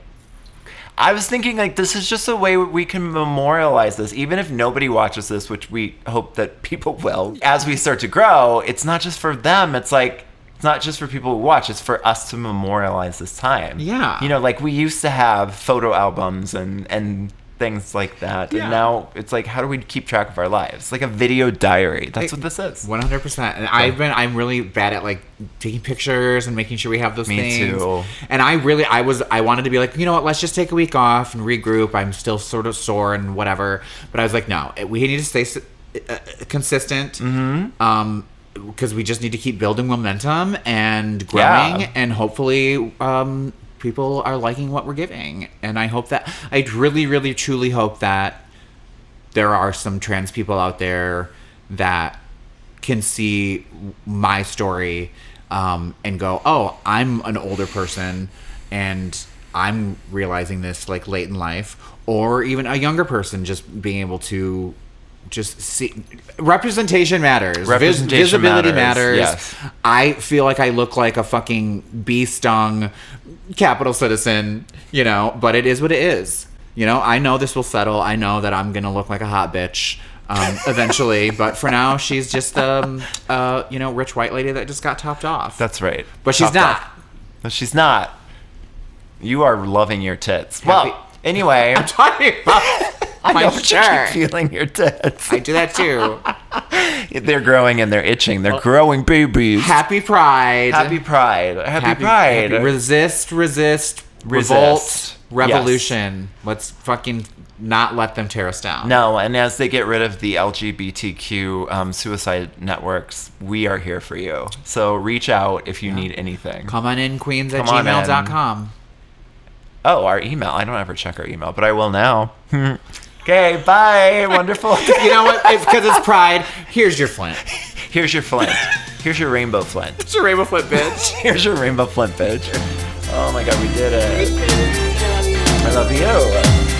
I was thinking like this is just a way we can memorialize this, even if nobody watches this, which we hope that people will. As we start to grow, it's not just for them. It's like, it's not just for people who watch. It's for us to memorialize this time. Yeah. Like we used to have photo albums and things like that. Yeah. And now it's like, how do we keep track of our lives? Like a video diary. That's what this is. 100%. And I'm really bad at like taking pictures and making sure we have those things. Me too. And I wanted to be like, you know what, let's just take a week off and regroup. I'm still sort of sore and whatever. But I was like, no, we need to stay consistent. Mm-hmm. Because we just need to keep building momentum and growing and hopefully people are liking what we're giving. And I hope that, I really, really, truly hope that there are some trans people out there that can see my story and go, oh, I'm an older person and I'm realizing this like late in life, or even a younger person just being able to just see. Representation matters. Visibility matters. Yes. I feel like I look like a fucking bee-stung capital citizen, you know, but it is what it is. You know, I know this will settle. I know that I'm going to look like a hot bitch eventually, but for now, she's just rich white lady that just got topped off. That's right. But she's not. But she's not. You are loving your tits. Well, anyway. I'm talking about my shirt. You keep feeling your tits. I do that too. They're growing and they're itching. They're growing babies. Happy Pride. Happy Pride. Happy Pride. Resist. Revolt. Revolution. Yes. Let's fucking not let them tear us down. No, and as they get rid of the LGBTQ suicide networks, we are here for you. So reach out if you need anything. Come on in, queens@gmail.com. Oh, our email. I don't ever check our email, but I will now. Okay, bye. Wonderful. You know what? Because it's Pride. Here's your Flint. Here's your Flint. Here's your rainbow Flint. Here's your rainbow Flint, bitch. Here's your rainbow Flint, bitch. Oh my God, we did it. I love you.